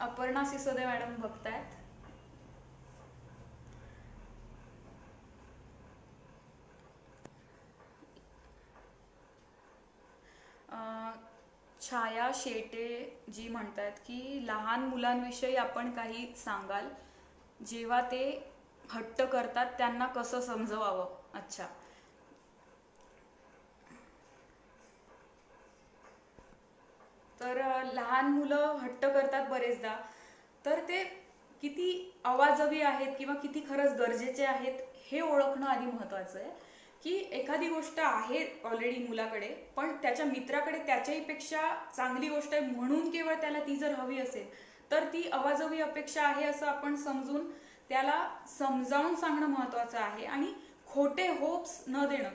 अपर्णा सिसोदे मॅडम बघतायत. छाया शेटे जी म्हणतात की लहान मुलांविषयी आपण काही सांगाल, जेव्हा ते हट्ट करतात त्यांना कसं समजवावं. अच्छा, तर लहान मुलं हट्ट करतात बरेचदा, तर ते किती अवाजवी आहेत किंवा किती खरंच गरजेचे आहेत हे ओळखणं आधी महत्वाचं आहे. की एखादी गोष्ट आहे ऑलरेडी मुलाकडे, पण त्याच्या मित्राकडे त्याच्याही पेक्षा चांगली गोष्ट आहे म्हणून केवळ त्याला ती जर हवी असेल तर ती अवाजवी अपेक्षा आहे असं आपण समजून त्याला समजावून सांगणं महत्वाचं आहे. आणि खोटे होप्स न देणं,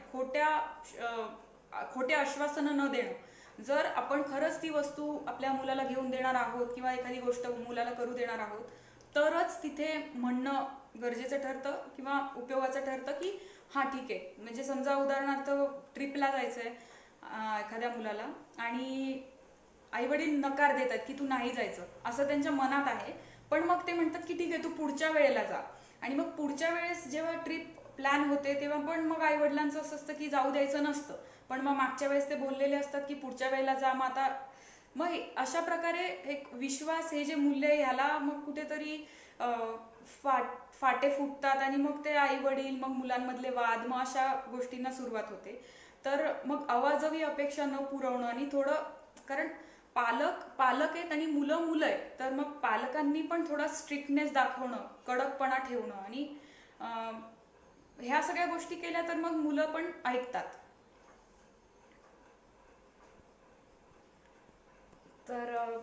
खोटे आश्वासनं न देणं. जर आपण खरंच ती वस्तू आपल्या मुलाला घेऊन देणार आहोत किंवा एखादी गोष्ट मुलाला करू देणार आहोत, तरच तिथे म्हणणं गरजेचं ठरतं किंवा उपयोगाचं ठरतं की हा ठीक आहे. म्हणजे समजा उदाहरणार्थ ट्रिपला जायचंय एखाद्या मुलाला आणि आई वडील नकार देतात की तू नाही जायचं असं त्यांच्या मनात आहे, पण मग ते म्हणतात की ठीक आहे तू पुढच्या वेळेला जा. आणि मग पुढच्या वेळेस जेव्हा ट्रिप प्लॅन होते तेव्हा पण मग आई वडिलांचं असं असतं की जाऊ द्यायचं नसतं, पण मग मागच्या वेळेस ते बोललेले असतात की पुढच्या वेळेला जा. मग आता मग अशा प्रकारे एक विश्वास हे जे मूल्य आहे ह्याला मग कुठेतरी फाटे फुटतात आणि मग ते आई वडील, मग मुलांमधले वाद, मग अशा गोष्टींना सुरुवात होते. तर मग अवाजवी अपेक्षा न पुरवणं आणि थोडं, कारण पालक पालक आहेत आणि मुलं मुलं आहेत, तर मग पालकांनी पण थोडा स्ट्रिक्टनेस दाखवणं, कडकपणा ठेवणं, आणि ह्या सगळ्या गोष्टी केल्या तर मग मुलं पण ऐकतात. तर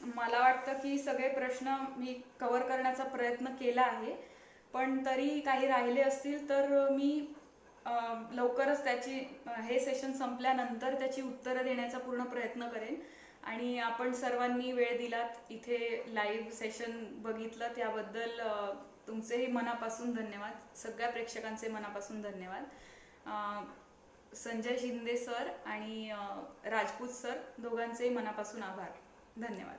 मला वाटतं की सगळे प्रश्न मी कव्हर करण्याचा प्रयत्न केला आहे, पण तरी काही राहिले असतील तर मी लवकरच त्याची हे सेशन संपल्यानंतर त्याची उत्तरं देण्याचा पूर्ण प्रयत्न करेन. आणि आपण सर्वांनी वेळ दिलात, इथे लाईव्ह सेशन बघितलं त्याबद्दल तुमचेही मनापासून धन्यवाद. सगळ्या प्रेक्षकांचे मनापासून धन्यवाद. संजय शिंदे सर आणि राजपूत सर दोघांचे मनापासून आभार. धन्यवाद.